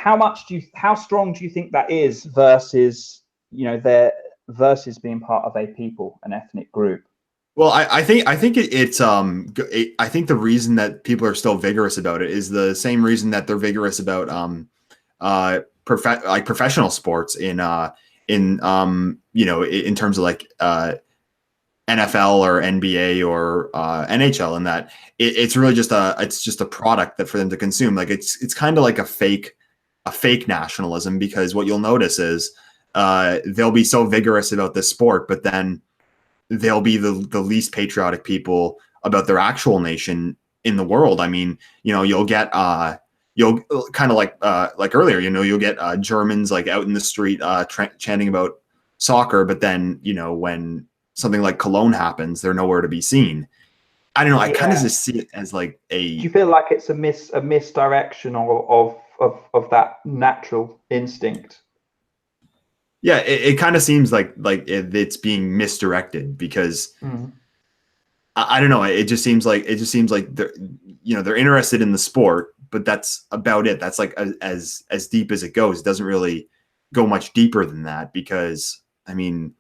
strong do you think that is versus, you know, versus being part of a people, an ethnic group? Well, I think I think the reason that people are still vigorous about it is the same reason that they're vigorous about professional sports in you know, in terms of like NFL or NBA or NHL, and that it's really just a product that for them to consume. Like it's kind of like a fake nationalism, because what you'll notice is they'll be so vigorous about this sport, but then they'll be the least patriotic people about their actual nation in the world. I mean, you'll get you'll kind of like earlier, you'll get Germans like out in the street chanting about soccer, but then when something like Cologne happens, they're nowhere to be seen. I don't know. I kind of just see it as like Do you feel like it's a misdirection of that natural instinct? Yeah, it kind of seems like it's being misdirected because I don't know. It just seems like they're interested in the sport, but that's about it. That's like as deep as it goes. It doesn't really go much deeper than that because I mean,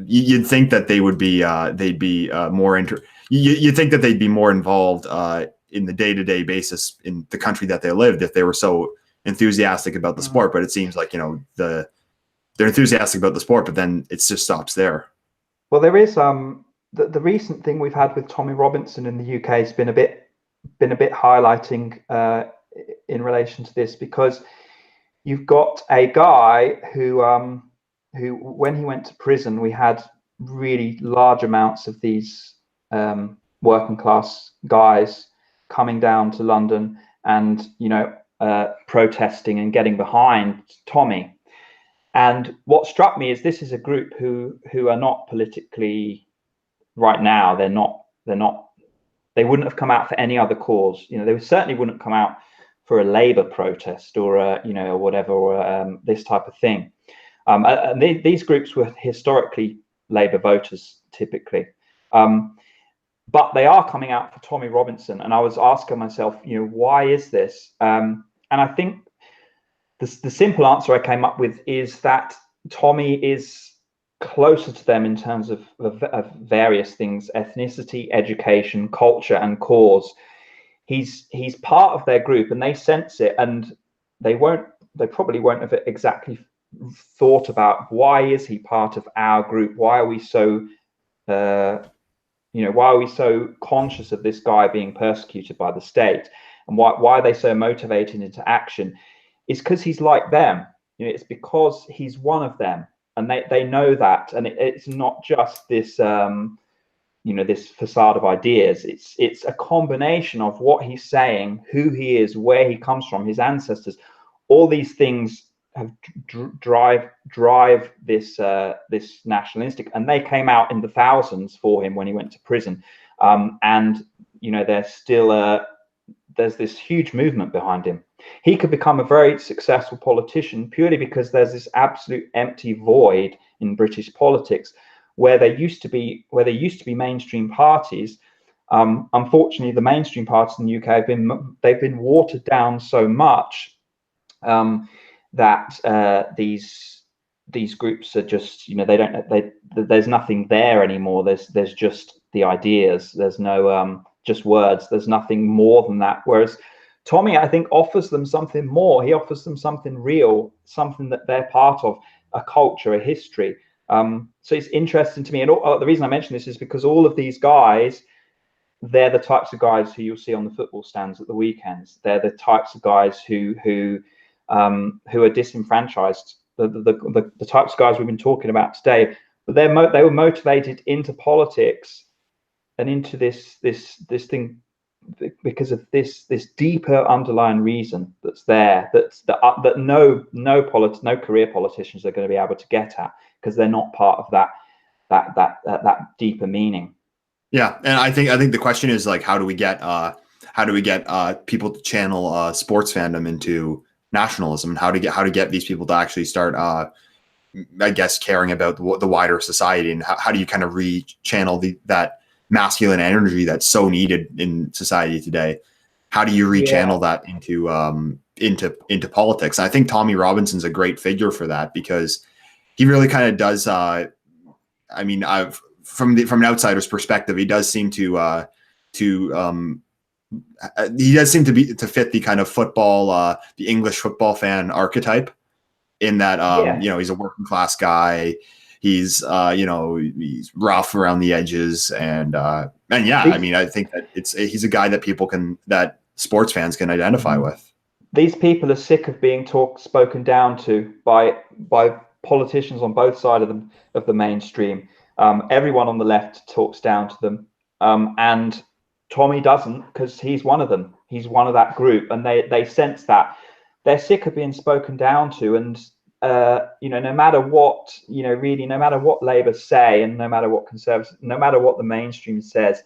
you'd think that they would be they'd be more you'd think that they'd be more involved in the day-to-day basis in the country that they lived if they were so enthusiastic about the sport. But it seems like they're enthusiastic about the sport, but then it just stops there. Well, there is the recent thing we've had with Tommy Robinson in the UK has been a bit highlighting in relation to this, because you've got a guy who when he went to prison, we had really large amounts of these working class guys coming down to London and protesting and getting behind Tommy. And what struck me is this is a group who are not politically right now. They wouldn't have come out for any other cause. They certainly wouldn't come out for a Labour protest or or whatever, or this type of thing. These groups were historically Labour voters typically, but they are coming out for Tommy Robinson. And I was asking myself, why is this? And I think the simple answer I came up with is that Tommy is closer to them in terms of various things: ethnicity, education, culture, and cause. He's part of their group, and they sense it, and they probably won't have exactly thought about why is he part of our group? Why are we so why are we so conscious of this guy being persecuted by the state, and why are they so motivated into action? It's because he's like them. It's because he's one of them, and they know that. And it's not just this this facade of ideas. It's a combination of what he's saying, who he is, where he comes from, his ancestors. All these things have drive this nationalistic, and they came out in the thousands for him when he went to prison. And there's still there's this huge movement behind him. He could become a very successful politician purely because there's this absolute empty void in British politics where there used to be mainstream parties. Unfortunately, the mainstream parties in the UK they've been watered down so much that these groups are just there's nothing there anymore. There's just the ideas. There's no just words. There's nothing more than that. Whereas Tommy, I think, offers them something more. He offers them something real, something that they're part of, a culture, a history. So it's interesting to me. And the reason I mention this is because all of these guys, they're the types of guys who you'll see on the football stands at the weekends. They're the types of guys who are disenfranchised. The types of guys we've been talking about today. But they were motivated into politics and into this thing because of this deeper underlying reason that's there, that no career politicians are going to be able to get at, because they're not part of that deeper meaning. Yeah, and I think the question is like, how do we get people to channel sports fandom into nationalism, and how to get these people to actually start I guess caring about the wider society, and how do you kind of re-channel that masculine energy that's so needed in society today? How do you rechannel that into politics? And I think Tommy Robinson's a great figure for that, because he really kind of does. I mean, from an outsider's perspective, he does seem to fit the kind of football, the English football fan archetype, in that he's a working class guy. He's he's rough around the edges, and I mean, I think that he's a guy that sports fans can identify with. These people are sick of being spoken down to by politicians on both sides of the mainstream. Everyone on the left talks down to them, and Tommy doesn't, because he's one of them. He's one of that group, and they sense that they're sick of being spoken down to. And no matter what, really, no matter what Labour say, and no matter what Conservatives, no matter what the mainstream says,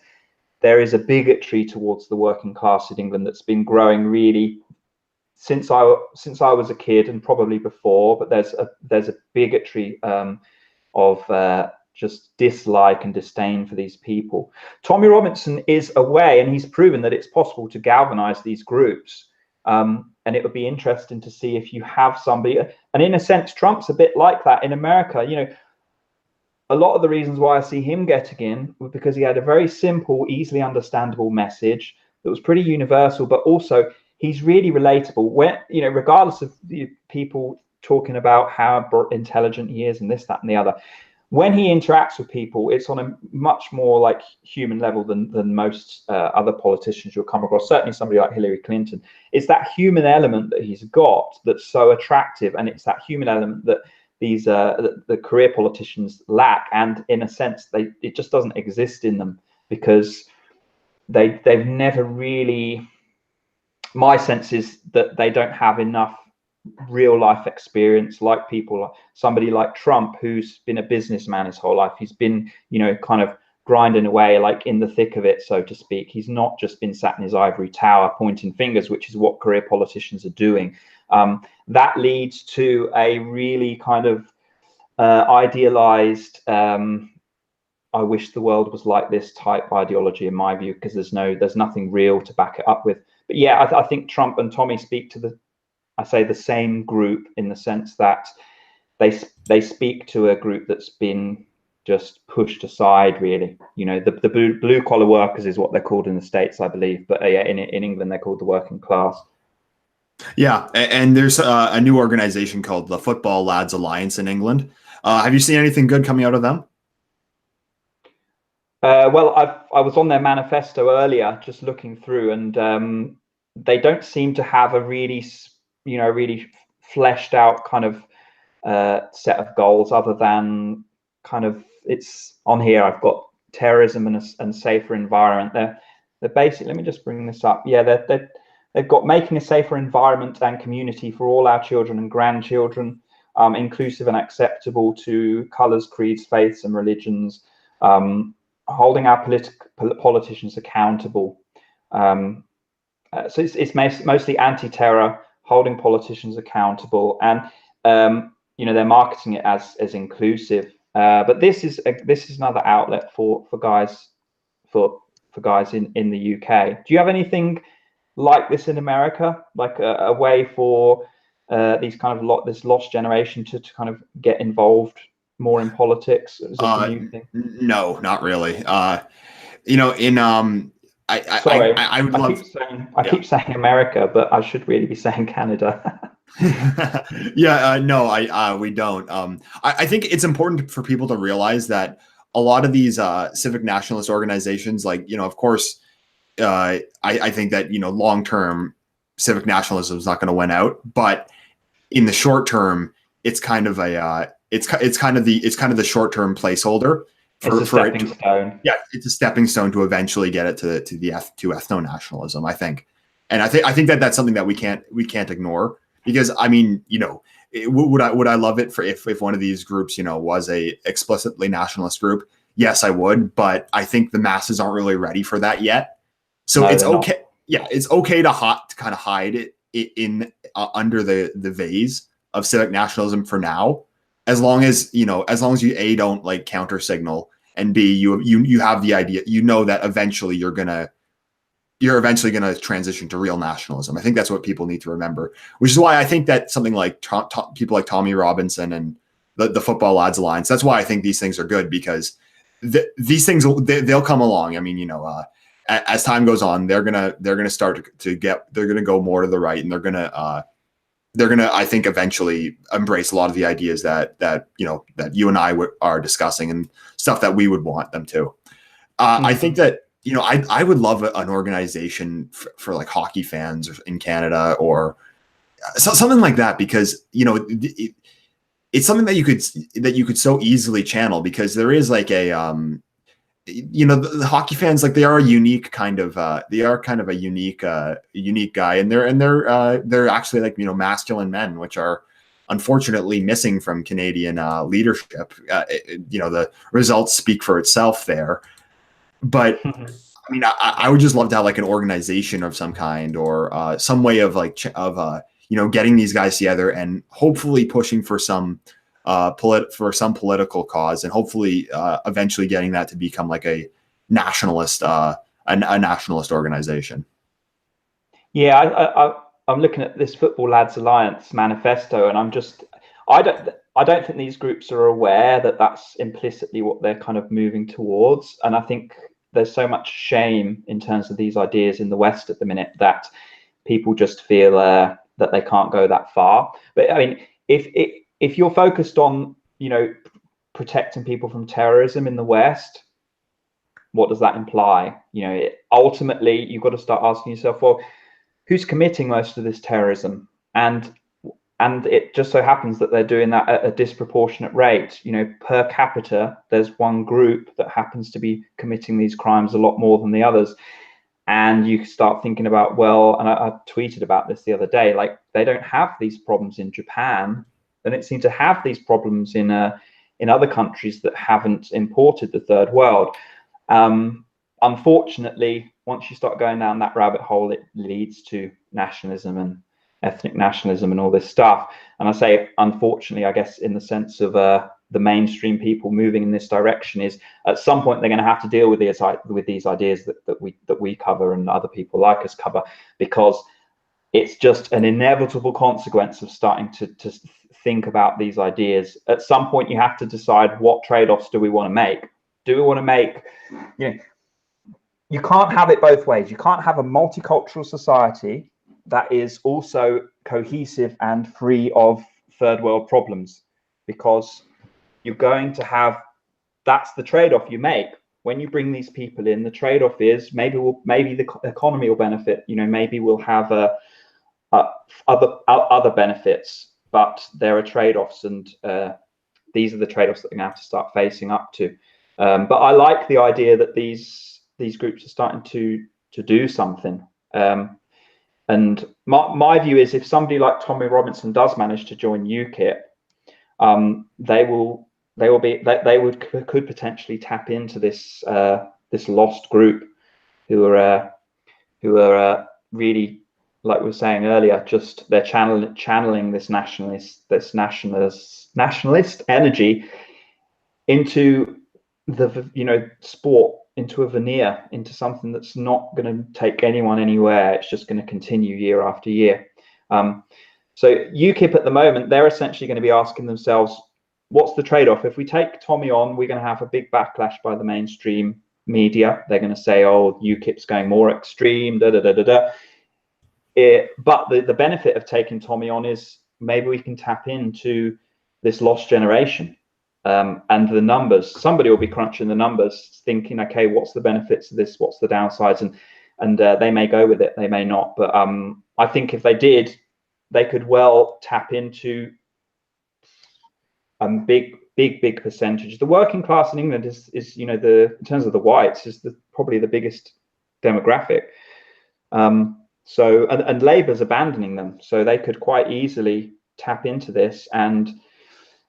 there is a bigotry towards the working class in England that's been growing really since I was a kid, and probably before. But there's a bigotry of just dislike and disdain for these people. Tommy Robinson is a way, and he's proven that it's possible to galvanize these groups. And it would be interesting to see if you have somebody, and in a sense, Trump's a bit like that in America. A lot of the reasons why I see him getting in was because he had a very simple, easily understandable message that was pretty universal, but also he's really relatable. When, regardless of the people talking about how intelligent he is and this, that, and the other, when he interacts with people, it's on a much more like human level than most other politicians you'll come across. Certainly somebody like Hillary Clinton. It's that human element that he's got that's so attractive, and it's that human element that these the career politicians lack. And in a sense, it just doesn't exist in them, because they've never really. My sense is that they don't have enough real life experience, like somebody like Trump, who's been a businessman his whole life. He's been, kind of grinding away, like in the thick of it, so to speak. He's not just been sat in his ivory tower pointing fingers, which is what career politicians are doing. That leads to a really kind of idealized, I wish the world was like this type ideology, in my view, because there's nothing real to back it up with. But yeah, I think Trump and Tommy speak to the same group, in the sense that they speak to a group that's been just pushed aside, really. The blue collar workers is what they're called in the States, I believe, but yeah, in England they're called the working class. Yeah, and there's a new organization called the Football Lads Alliance in England. Have you seen anything good coming out of them? Well, I was on their manifesto earlier, just looking through, and they don't seem to have a really fleshed out kind of set of goals, other than kind of, it's on here. I've got terrorism and safer environment. They're basically, let me just bring this up. Yeah, they've got making a safer environment and community for all our children and grandchildren, inclusive and acceptable to colours, creeds, faiths, and religions. Holding our politicians accountable. So it's mostly anti-terror, holding politicians accountable, and they're marketing it as inclusive. But this is another outlet for guys in the UK. Do you have anything like this in America, like a way for these kind of this lost generation to kind of get involved more in politics? Is this a new thing? No, not really. I keep saying America, but I should really be saying Canada. Yeah, we don't. I think it's important for people to realize that a lot of these civic nationalist organizations, like, of course, I think that, long term civic nationalism is not going to win out, but in the short term, it's kind of a it's kind of the short term placeholder for stepping stone. Yeah, it's a stepping stone to eventually get it to ethno nationalism, I think, and I think that that's something that we can't ignore, because I mean, would I love it for if one of these groups was a explicitly nationalist group? Yes, I would, but I think the masses aren't really ready for that yet. So it's okay. Not. Yeah, it's okay to kind of hide it in under the vase of civic nationalism for now, as long as you A, don't like counter signal, and B, you have the idea, that eventually you're eventually gonna transition to real nationalism. I think that's what people need to remember, which is why I think that something like people like Tommy Robinson and the Football Lads Alliance, that's why I think these things are good, because these things they'll come along. I mean, as time goes on, they're gonna start to they're gonna go more to the right, and they're gonna I think eventually embrace a lot of the ideas that you and I are discussing, and stuff that we would want them to. I think that I would love an organization for like hockey fans in Canada, or something like that, because it's something that you could so easily channel, because there is like a the hockey fans, like, they are a unique kind of a unique guy, and they're actually, like, masculine men, which are unfortunately missing from Canadian leadership. The results speak for itself there, but I mean, I would just love to have like an organization of some kind, or some way of like getting these guys together and hopefully pushing for some political cause, and hopefully eventually getting that to become like a nationalist organization. Yeah, I'm looking at this Football Lads Alliance manifesto, and I don't think these groups are aware that that's implicitly what they're kind of moving towards. And I think there's so much shame in terms of these ideas in the West at the minute that people just feel that they can't go that far. But I mean, if you're focused on protecting people from terrorism in the West, what does that imply? Ultimately, you've got to start asking yourself, well, who's committing most of this terrorism? And it just so happens that they're doing that at a disproportionate rate. Per capita, there's one group that happens to be committing these crimes a lot more than the others. And you start thinking about, well, and I tweeted about this the other day, like, they don't have these problems in Japan. They don't seem to have these problems in other countries that haven't imported the third world. Unfortunately, once you start going down that rabbit hole, it leads to nationalism and ethnic nationalism and all this stuff. And I say unfortunately, I guess, in the sense of the mainstream people moving in this direction, is at some point they're going to have to deal with these ideas that we cover and other people like us cover, because it's just an inevitable consequence of starting to think about these ideas. At some point, you have to decide, what trade-offs do we want to make? Do we want to make, you can't have it both ways. You can't have a multicultural society that is also cohesive and free of third world problems, because you're going to have, that's the trade-off you make when you bring these people in. The trade-off is maybe the economy will benefit, maybe we'll have other benefits, but there are trade-offs, and these are the trade-offs that we're going to have to start facing up to. But I like the idea that these groups are starting to do something. And my view is, if somebody like Tommy Robinson does manage to join UKIP, they could potentially tap into this lost group who are really, like we were saying earlier, just they're channeling this nationalist energy into the sport, into a veneer, into something that's not going to take anyone anywhere. It's just going to continue year after year. So UKIP at the moment, they're essentially going to be asking themselves, what's the trade-off? If we take Tommy on, we're going to have a big backlash by the mainstream media. They're going to say, oh, UKIP's going more extreme, da da da da da. But the benefit of taking Tommy on is maybe we can tap into this lost generation. And the numbers, somebody will be crunching the numbers, thinking, okay, what's the benefits of this? What's the downsides? And they may go with it, they may not. But I think if they did, they could well tap into big percentage. The working class in England is in terms of the whites, is probably the biggest demographic. So and Labour's abandoning them, so they could quite easily tap into this, and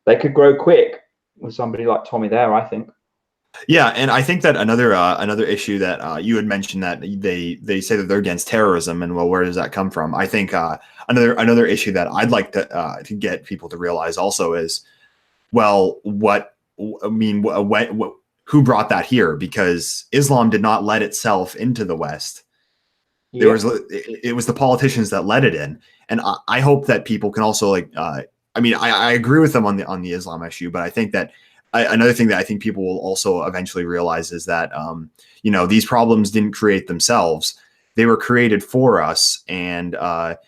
they could grow quick with somebody like Tommy there, I think. Yeah, and I think that another issue that you had mentioned, that they say that they're against terrorism, and well, where does that come from? I think another issue that I'd like to get people to realize also is, well, who brought that here? Because Islam did not let itself into the West. Yeah. It was the politicians that let it in, and I hope that people can also I agree with them on the Islam issue, but I think that another thing that I think people will also eventually realize is that these problems didn't create themselves; they were created for us, and the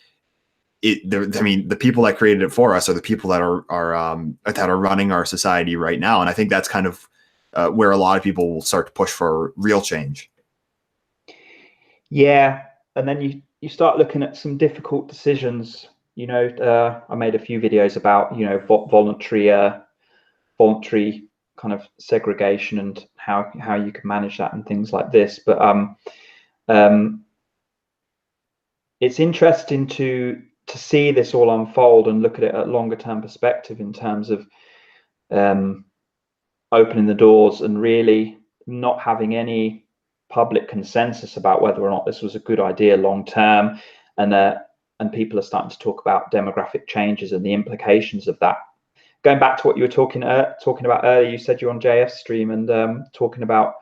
people that created it for us are the people that are running our society right now, and I think that's kind of where a lot of people will start to push for real change. Yeah, and then you start looking at some difficult decisions You know, I made a few videos about, you know, voluntary kind of segregation and how you can manage that and things like this. But it's interesting to see this all unfold and look at it at longer term perspective in terms of opening the doors and really not having any public consensus about whether or not this was a good idea long term, and people are starting to talk about demographic changes and the implications of that. Going back to what you were talking about earlier, you said you're on JF's stream and talking about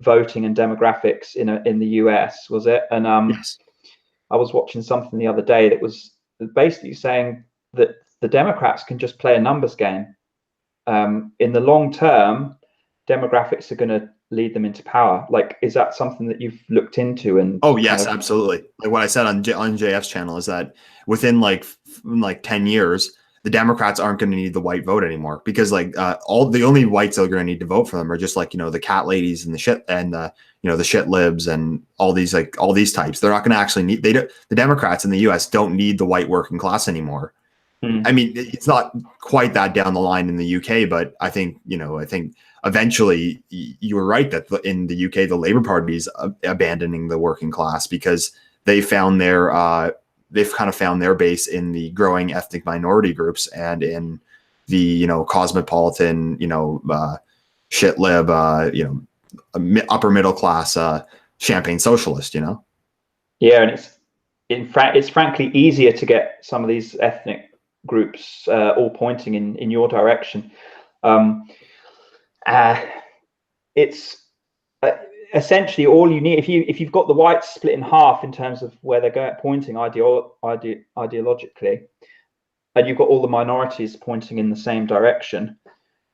voting and demographics in the US, was it? And Yes. I was watching something the other day that was basically saying that the Democrats can just play a numbers game. In the long term, demographics are going to lead them into power. Like, is that something that you've looked into? And oh yes, absolutely. Like what I said on JF's channel is that within like 10 years, the Democrats aren't going to need the white vote anymore, because like all the only whites that are going to need to vote for them are just like, you know, the cat ladies and the shit and you know, the shit libs and all these types. They're not going to actually need the Democrats in the US don't need the white working class anymore. I mean, it's not quite that down the line in the UK, but I think eventually you were right that in the UK, the Labour Party is abandoning the working class because they found they've kind of found their base in the growing ethnic minority groups and in the, you know, cosmopolitan, you know, shit lib, you know, upper middle class, champagne socialist, you know? Yeah. And it's frankly easier to get some of these ethnic groups all pointing in your direction. It's essentially all you need. If you've got the whites split in half in terms of where they're pointing ideologically, and you've got all the minorities pointing in the same direction,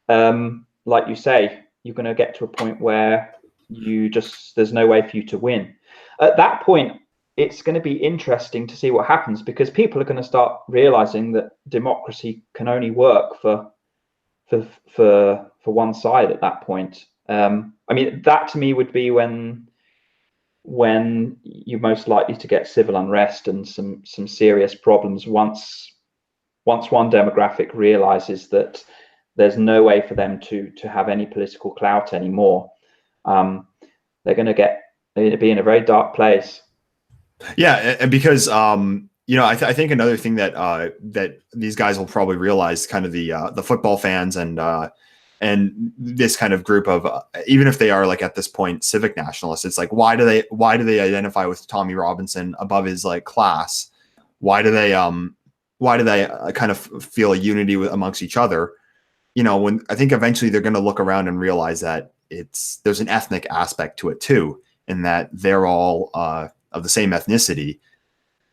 like you say, you're going to get to a point where there's no way for you to win. At that point, it's going to be interesting to see what happens, because people are going to start realizing that democracy can only work for one side at that point. I mean, that to me would be when you're most likely to get civil unrest and some serious problems once one demographic realizes that there's no way for them to have any political clout anymore. They're going to be in a very dark place. Yeah, and because you know, I think another thing that that these guys will probably realize, kind of the football fans and this kind of group of even if they are like at this point civic nationalists, it's like why do they identify with Tommy Robinson above his like class? Why do they kind of feel a unity amongst each other? You know, when I think eventually they're going to look around and realize that there's an ethnic aspect to it too, in that they're all of the same ethnicity.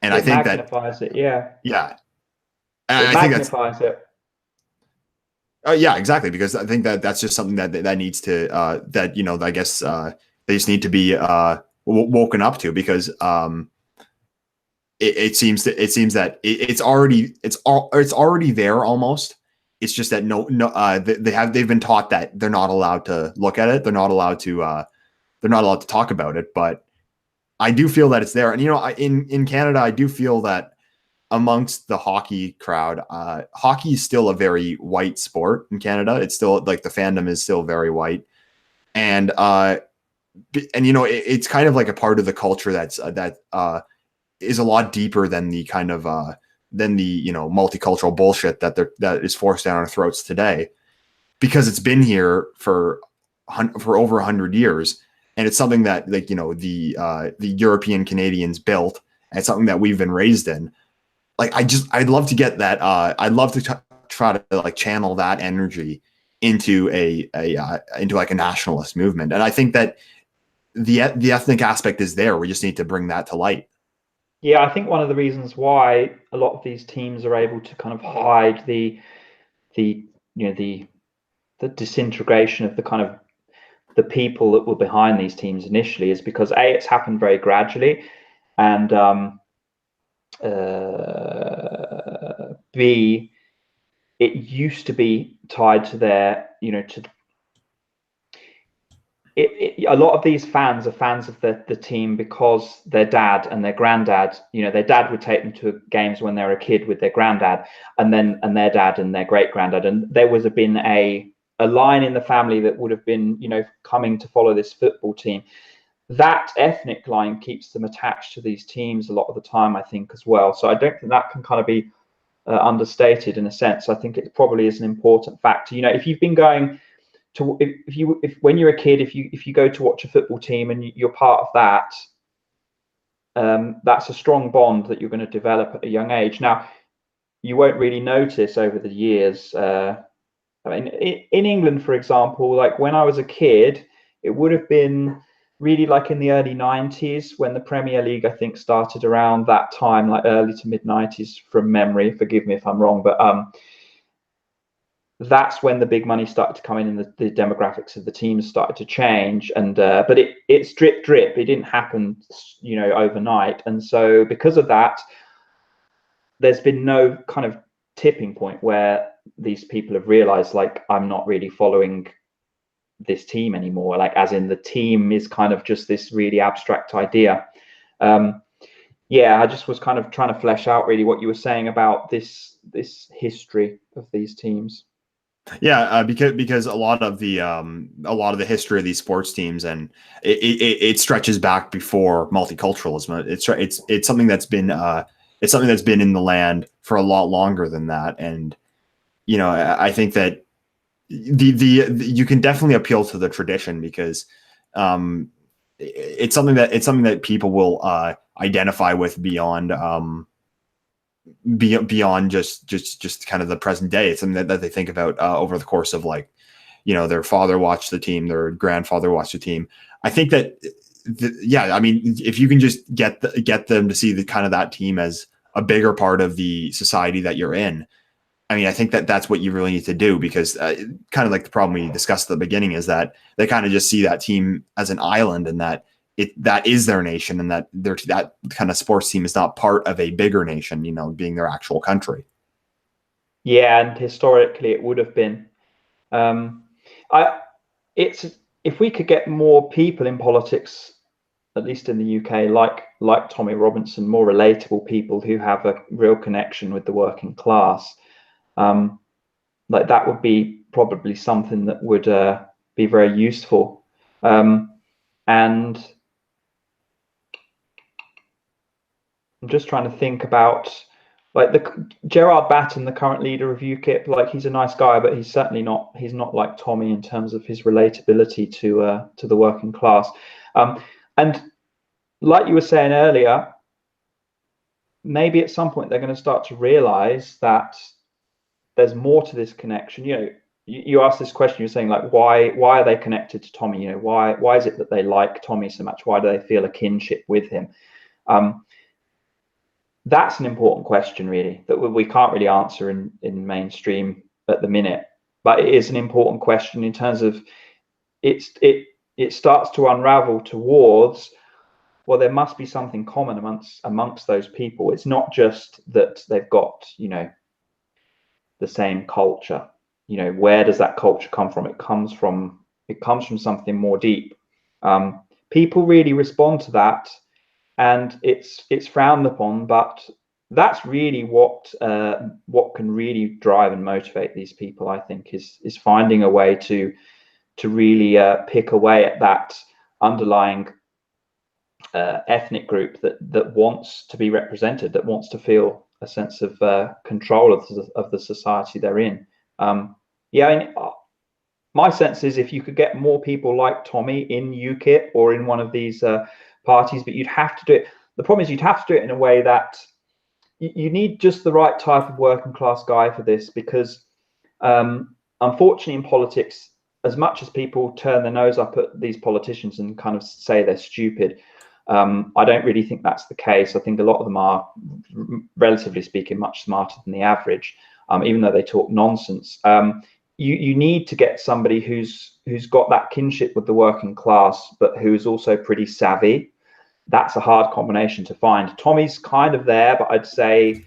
And I think magnifies it. Yeah. And it magnifies it. Oh yeah, exactly. Because I think that's just something that needs to that, you know, I guess they just need to be woken up to, because it seems that it's already there almost. It's just that they've been taught that they're not allowed to look at it. They're not allowed to talk about it. But I do feel that it's there. And, you know, in Canada, I do feel that amongst the hockey crowd, hockey is still a very white sport in Canada. It's still like the fandom is still very white. And you know, it's kind of like a part of the culture that is a lot deeper than the kind of, you know, multicultural bullshit that is forced down our throats today, because it's been here for over 100 years. And it's something that, like, you know, the European Canadians built, and it's something that we've been raised in. Like, I'd love to get that. I'd love to try to like channel that energy into into like a nationalist movement. And I think that the ethnic aspect is there. We just need to bring that to light. Yeah, I think one of the reasons why a lot of these teams are able to kind of hide the disintegration of the kind of the people that were behind these teams initially is because A, it's happened very gradually, and B, it used to be tied to their, you know, a lot of these fans are fans of the team because their dad and their granddad, their dad would take them to games when they were a kid with their granddad, and their dad and their great granddad, and there was been a line in the family that would have been, coming to follow this football team. That ethnic line keeps them attached to these teams a lot of the time, I think, as well. So I don't think that can kind of be understated in a sense. I think it probably is an important factor. If you've been going to, if when you're a kid, if you go to watch a football team and you're part of that, that's a strong bond that you're going to develop at a young age. Now, you won't really notice over the years. I mean, in England, for example, like when I was a kid, it would have been really like in the early 90s when the Premier League, I think, started around that time, like early to mid 90s from memory. Forgive me if I'm wrong, but that's when the big money started to come in and the demographics of the teams started to change. And but it's drip. It didn't happen, overnight. And so because of that, there's been no kind of tipping point where these people have realized, like, I'm not really following this team anymore, like as in the team is kind of just this really abstract idea. I just was kind of trying to flesh out really what you were saying about this history of these teams. Because a lot of the history of these sports teams, and it stretches back before multiculturalism. It's something that's been in the land for a lot longer than that. And I think that you can definitely appeal to the tradition because it's something that people will identify with beyond just kind of the present day. It's something that they think about over the course of, like, their father watched the team, their grandfather watched the team. I think that I mean, if you can just get them to see the kind of that team as a bigger part of the society that you're in, I mean, I think that that's what you really need to do, because kind of like the problem we discussed at the beginning is that they kind of just see that team as an island, and that that is their nation, and that that kind of sports team is not part of a bigger nation, being their actual country. Yeah, and historically it would have been. If we could get more people in politics, at least in the UK, like Tommy Robinson, more relatable people who have a real connection with the working class. Like that would be probably something that would be very useful. And I'm just trying to think about, like, the Gerard Batten, the current leader of UKIP. Like, he's a nice guy, but he's certainly not like Tommy in terms of his relatability to the working class. And like you were saying earlier, maybe at some point they're going to start to realize that there's more to this connection. You asked this question, you're saying, like, why are they connected to Tommy? Why is it that they like Tommy so much? Why do they feel a kinship with him? That's an important question, really, that we can't really answer in mainstream at the minute. But it is an important question in terms of it starts to unravel towards, well, there must be something common amongst those people. It's not just that they've got, the same culture. Where does that culture come from? It comes from something more deep. People really respond to that, and it's frowned upon, but that's really what can really drive and motivate these people, I think, is finding a way to really pick away at that underlying ethnic group that wants to be represented, that wants to feel a sense of control of the society they're in. I mean, my sense is, if you could get more people like Tommy in UKIP or in one of these parties, but you'd have to do it. The problem is you'd have to do it in a way that you need just the right type of working class guy for this, because unfortunately in politics, as much as people turn their nose up at these politicians and kind of say they're stupid, I don't really think that's the case. I think a lot of them are, relatively speaking, much smarter than the average, even though they talk nonsense. You need to get somebody who's got that kinship with the working class, but who's also pretty savvy. That's a hard combination to find. Tommy's kind of there, but I'd say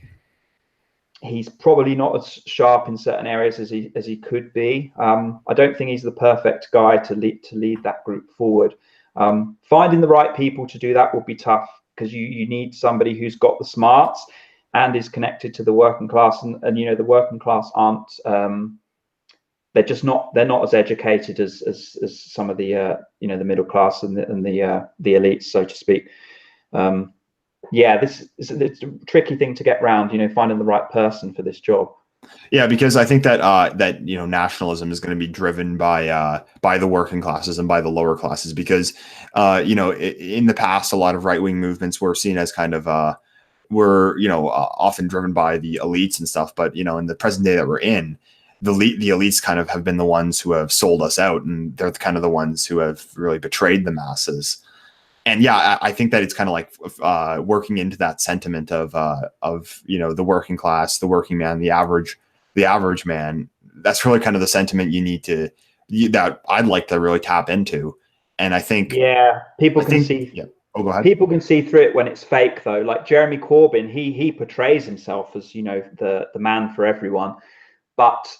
He's probably not as sharp in certain areas as he could be. I don't think he's the perfect guy to lead that group forward. Finding the right people to do that will be tough, because you need somebody who's got the smarts and is connected to the working class, and the working class aren't they're not as educated as some of the the middle class and the elites, so to speak. This is it's a tricky thing to get around, finding the right person for this job. Yeah, because I think that that nationalism is going to be driven by the working classes and by the lower classes, because in the past a lot of right-wing movements were seen as kind of often driven by the elites and stuff, but in the present day that we're in, the elites kind of have been the ones who have sold us out, and they're kind of the ones who have really betrayed the masses. And yeah, I think that it's kind of like working into that sentiment of the working class, the working man, the average man. That's really kind of the sentiment you need that I'd like to really tap into. And I think people can see. Yeah. Oh, go ahead. People can see through it when it's fake, though. Like Jeremy Corbyn, he portrays himself as the man for everyone, but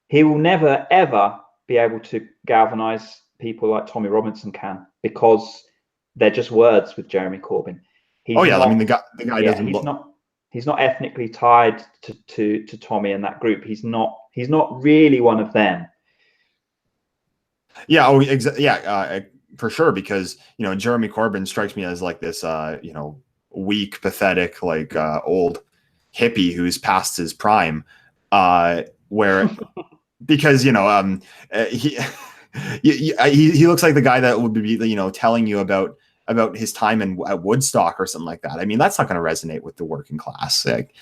he will never ever be able to galvanize people like Tommy Robinson can, because they're just words with Jeremy Corbyn. The guy doesn't he's not ethnically tied to Tommy and that group. He's not really one of them. For sure, because Jeremy Corbyn strikes me as like this weak, pathetic, like old hippie who's past his prime, where because he looks like the guy that would be telling you about his time at Woodstock or something like that. I mean, that's not going to resonate with the working class. Like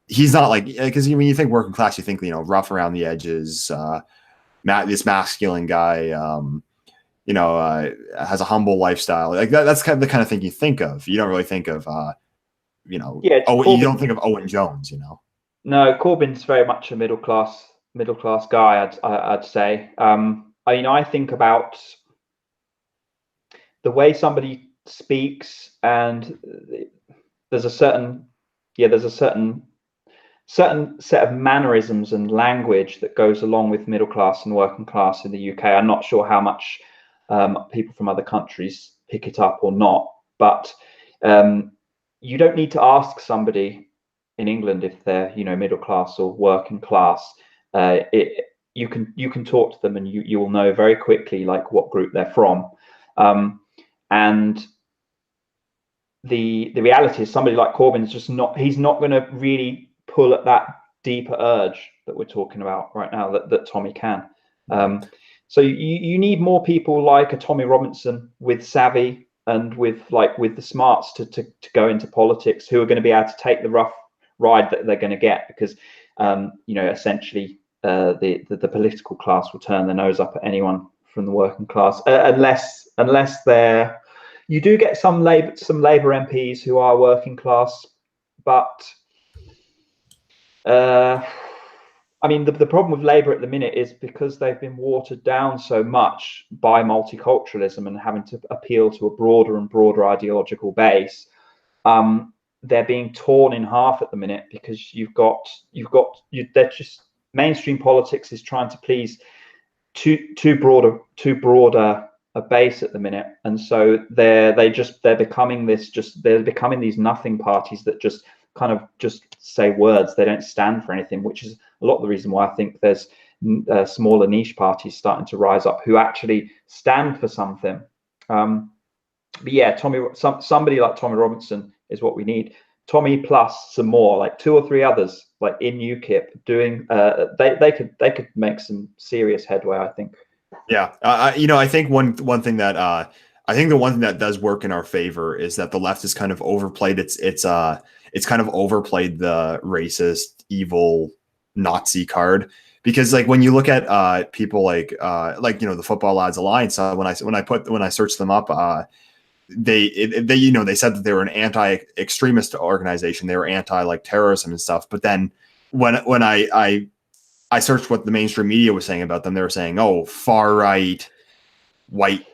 he's not like, because when you think working class, you think rough around the edges, this masculine guy, has a humble lifestyle. Like that's kind of the kind of thing you think of. You don't really think of you don't think of Owen Jones. No, Corbyn's very much a middle class guy, I'd say. I think about the way somebody speaks, and there's a certain set of mannerisms and language that goes along with middle class and working class in the UK. I'm not sure how much people from other countries pick it up or not, but you don't need to ask somebody in England if they're middle class or working class. You can talk to them, and you will know very quickly like what group they're from. And the reality is, somebody like Corbyn is just not. He's not going to really pull at that deeper urge that we're talking about right now that Tommy can. So you need more people like a Tommy Robinson with savvy and with the smarts to go into politics, who are going to be able to take the rough ride that they're going to get, because essentially the political class will turn their nose up at anyone from the working class, unless they're. You do get some Labour MPs who are working class, but the problem with Labour at the minute is because they've been watered down so much by multiculturalism and having to appeal to a broader and broader ideological base. They're being torn in half at the minute, because they're just mainstream politics is trying to please too broader a base at the minute, and so they're becoming these nothing parties that just kind of just say words. They don't stand for anything, which is a lot of the reason why I think there's smaller niche parties starting to rise up who actually stand for something. But yeah, somebody like Tommy Robinson is what we need. Tommy plus some more, like 2 or 3 others, like in UKIP, doing. They could make some serious headway, I think. Yeah, I think one thing that I think the one thing that does work in our favor is that the left has kind of overplayed it's kind of overplayed the racist, evil, Nazi card. Because like when you look at people like the Football Lads Alliance, when I searched them up, they said that they were an anti-extremist organization. They were anti like terrorism and stuff. But then when I searched what the mainstream media was saying about them, they were saying, oh, far right, white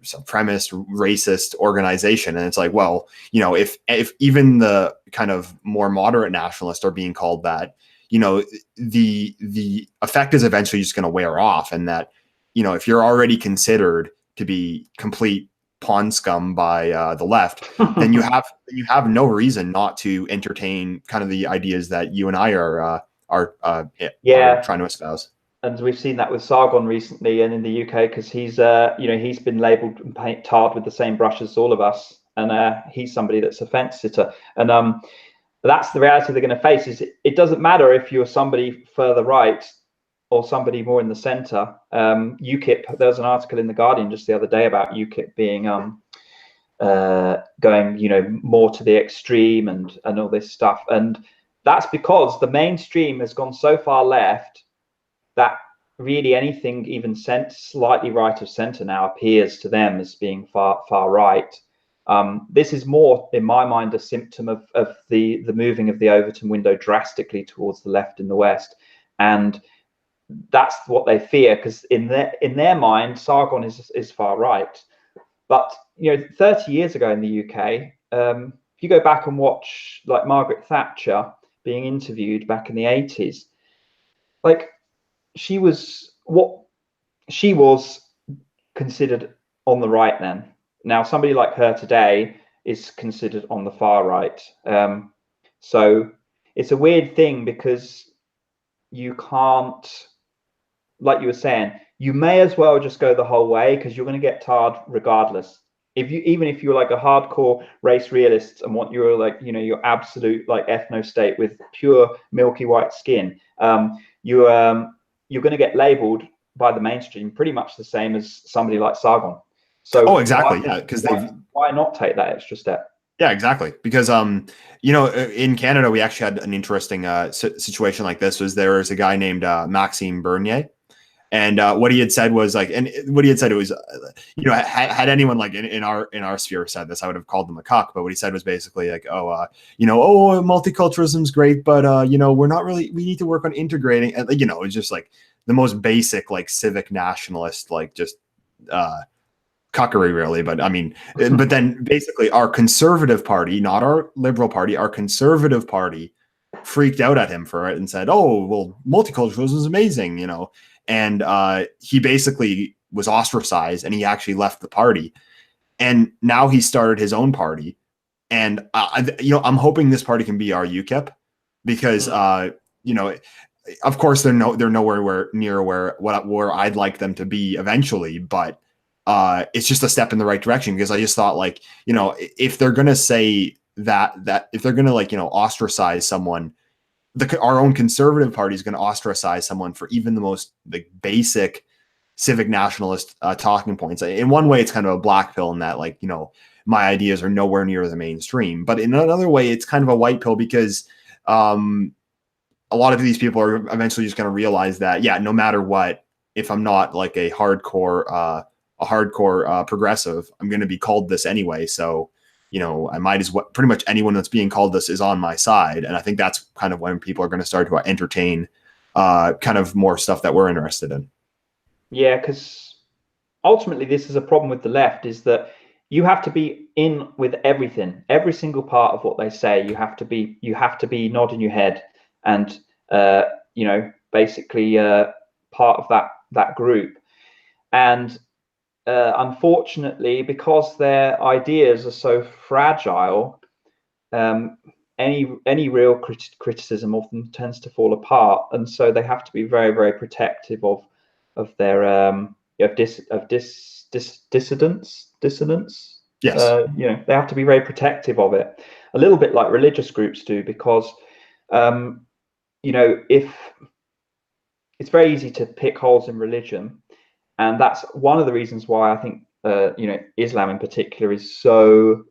supremacist, racist organization. And it's like, well, you know, if even the kind of more moderate nationalists are being called that, you know, the effect is eventually just going to wear off. And that, you know, if you're already considered to be complete pawn scum by the left, then you have no reason not to entertain kind of the ideas that you and I are trying to espouse. And we've seen that with Sargon recently, and in the UK, because he's you know, he's been labelled and tarred with the same brush as all of us, and he's somebody that's a fence sitter, and that's the reality they're going to face. Is it doesn't matter if you're somebody further right or somebody more in the centre. UKIP, there was an article in the Guardian just the other day about UKIP being going, you know, more to the extreme and all this stuff, and that's because the mainstream has gone so far left that really anything even slightly right of centre now appears to them as being far right. This is more, in my mind, a symptom of the moving of the Overton window drastically towards the left in the West, and that's what they fear, because in their mind, Sargon is far right. But you know, 30 years ago in the UK, if you go back and watch like Margaret Thatcher being interviewed back in the 80s, like she was considered on the right then. Now somebody like her today is considered on the far right. So it's a weird thing, because you can't, like you were saying, you may as well just go the whole way, because you're going to get tarred regardless. Even if you're like a hardcore race realist and want your, like, you know, your absolute like ethno state with pure milky white skin, you're going to get labeled by the mainstream pretty much the same as somebody like Sargon. So exactly, yeah, because why not take that extra step? Yeah, exactly. Because you know, in Canada we actually had an interesting situation like this. There was a guy named Maxime Bernier, and what he had said was like, and what he had said, it was, you know, had anyone like in our sphere said this, I would have called them a cuck. But what he said was basically like, you know, multiculturalism is great, but you know, we need to work on integrating. And you know, it's just like the most basic like civic nationalist, like just cuckery, really. But I mean, but then basically our conservative party, not our liberal party, our conservative party freaked out at him for it and said, oh, well, multiculturalism is amazing, you know. And he basically was ostracized, and he actually left the party. And now he started his own party. And you know, I'm hoping this party can be our UKIP, because you know, of course they're nowhere near where I'd like them to be eventually, but it's just a step in the right direction. Because I just thought, like, you know, if they're gonna say that if they're gonna, like, you know, ostracize someone, our own conservative party is going to ostracize someone for even the most like basic civic nationalist talking points. In one way, it's kind of a black pill in that, like, you know, my ideas are nowhere near the mainstream. But in another way, it's kind of a white pill, because a lot of these people are eventually just going to realize that, yeah, no matter what, if I'm not like a hardcore progressive, I'm going to be called this anyway. So, you know, I might as well, pretty much anyone that's being called this is on my side. And I think that's kind of when people are going to start to entertain kind of more stuff that we're interested in. Yeah, because ultimately this is a problem with the left, is that you have to be in with everything, every single part of what they say. You have to be nodding your head and you know, basically part of that group. And unfortunately, because their ideas are so fragile, any real criticism often tends to fall apart, and so they have to be very, very protective of their dissonance. Yes. You know, they have to be very protective of it, a little bit like religious groups do, because you know, if it's very easy to pick holes in religion. And that's one of the reasons why I think, you know, Islam in particular is so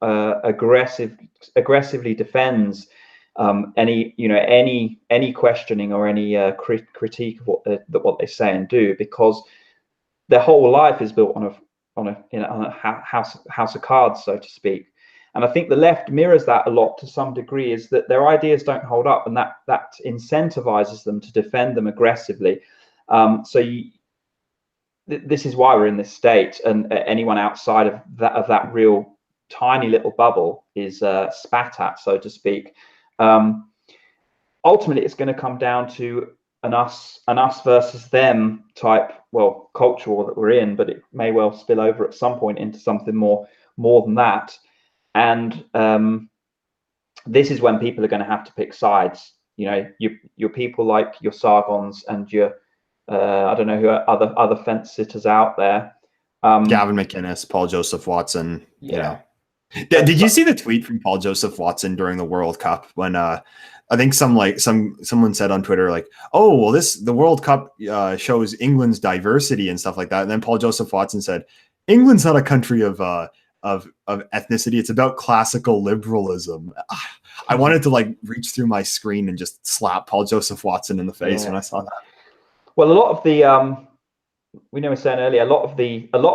aggressively defends any questioning or any critique of what they say and do, because their whole life is built on a house of cards, so to speak. And I think the left mirrors that a lot to some degree, is that their ideas don't hold up, and that this is why we're in this state, and anyone outside of that real tiny little bubble is spat at, so to speak. Ultimately, it's going to come down to an us versus them type, well, culture war that we're in, but it may well spill over at some point into something more than that. And this is when people are going to have to pick sides. You know, your people like your Sargons and your I don't know who are other fence sitters out there. Gavin McInnes, Paul Joseph Watson. Yeah. You know, did you see the tweet from Paul Joseph Watson during the World Cup when I think someone said on Twitter, like, oh, well, the World Cup shows England's diversity and stuff like that, and then Paul Joseph Watson said, England's not a country of ethnicity, it's about classical liberalism. I wanted to like reach through my screen and just slap Paul Joseph Watson in the face when I saw that. Well, a lot of the we were saying earlier, a lot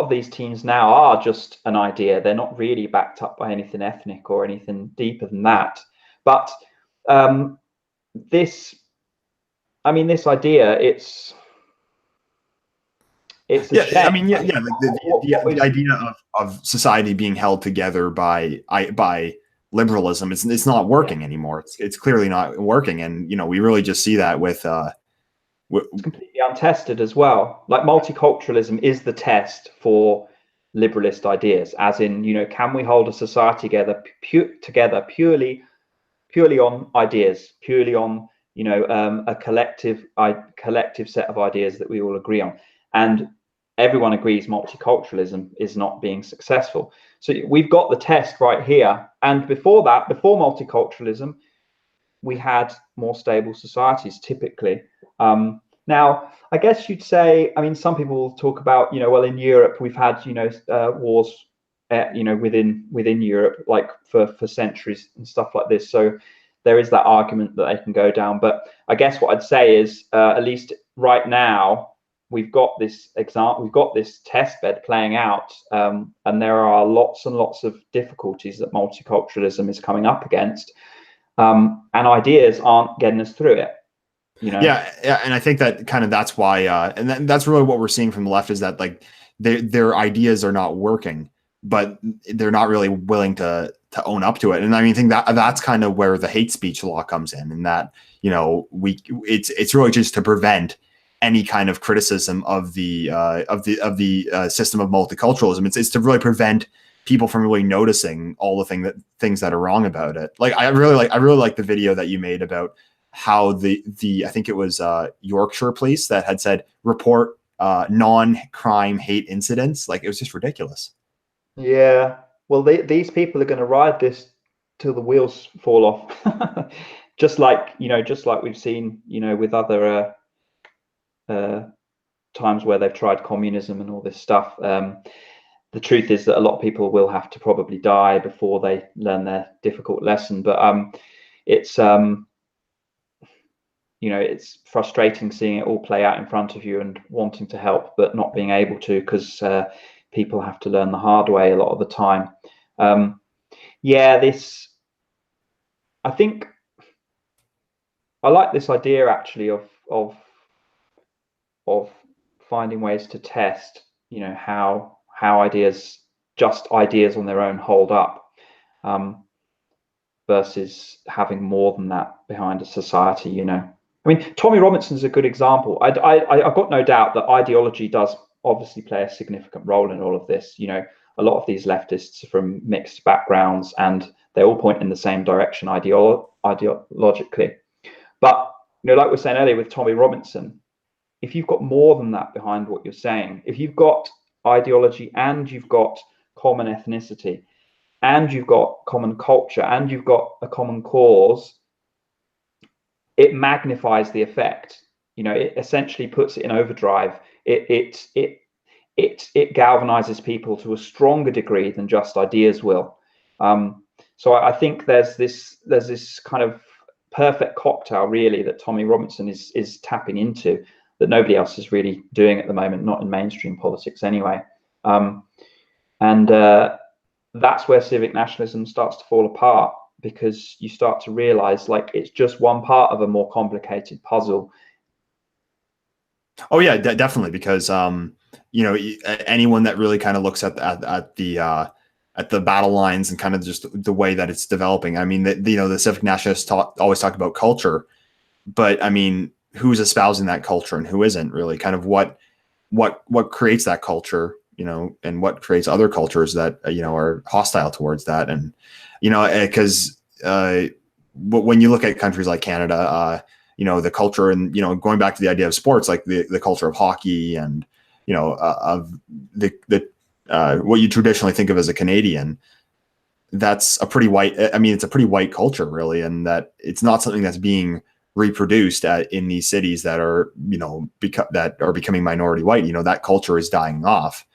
of these teams now are just an idea. They're not really backed up by anything ethnic or anything deeper than that. But this idea, it's a shame. I mean, like the idea of society being held together by liberalism, it's not working anymore. It's clearly not working, and you know, we really just see that with it's completely untested as well. Like multiculturalism is the test for liberalist ideas, as in, you know, can we hold a society together purely on ideas, purely on, you know, a collective set of ideas that we all agree on. And everyone agrees multiculturalism is not being successful. So we've got the test right here. And before multiculturalism, we had more stable societies typically. Now, I guess you'd say, I mean, some people will talk about, you know, well, in Europe, we've had, you know, wars, you know, within Europe, like for centuries and stuff like this. So there is that argument that they can go down. But I guess what I'd say is, at least right now, we've got this test bed playing out, and there are lots and lots of difficulties that multiculturalism is coming up against, and ideas aren't getting us through it. You know? Yeah, and I think that that's why, and that's really what we're seeing from the left, is that like their ideas are not working, but they're not really willing to own up to it. And I mean, I think that's kind of where the hate speech law comes in, and that, you know, it's really just to prevent any kind of criticism of the system of multiculturalism. It's to really prevent people from really noticing all the things that are wrong about it. Like I really like the video that you made about how the I think it was Yorkshire police that had said report non-crime hate incidents. Like, it was just ridiculous. Yeah, well, these people are going to ride this till the wheels fall off. just like we've seen, you know, with other times where they've tried communism and all this stuff. The truth is that a lot of people will have to probably die before they learn their difficult lesson. But it's you know, it's frustrating seeing it all play out in front of you and wanting to help but not being able to, because people have to learn the hard way a lot of the time. I think I like this idea actually of finding ways to test, you know, how just ideas on their own hold up, versus having more than that behind a society. You know, I mean, Tommy Robinson's a good example. I've got no doubt that ideology does obviously play a significant role in all of this. You know, a lot of these leftists are from mixed backgrounds, and they all point in the same direction ideologically. But, you know, like we were saying earlier with Tommy Robinson, if you've got more than that behind what you're saying, if you've got ideology and you've got common ethnicity and you've got common culture and you've got a common cause, it magnifies the effect. You know, it essentially puts it in overdrive. It galvanizes people to a stronger degree than just ideas will. So I think there's this kind of perfect cocktail really that Tommy Robinson is tapping into, that nobody else is really doing at the moment, not in mainstream politics anyway. And that's where civic nationalism starts to fall apart, because you start to realize, like, it's just one part of a more complicated puzzle. Oh yeah, definitely, because anyone that really kind of looks at the battle lines and kind of just the way that it's developing. I mean, the civic nationalists always talk about culture, but I mean, who's espousing that culture and who isn't really? Kind of what creates that culture, and what creates other cultures that are hostile towards that, and because when you look at countries like Canada, the culture, and going back to the idea of sports, like the culture of hockey, and of the what you traditionally think of as a Canadian, that's a pretty white. I mean, it's a pretty white culture, really, and that it's not something that's being reproduced in these cities that are that are becoming minority white. That culture is dying off,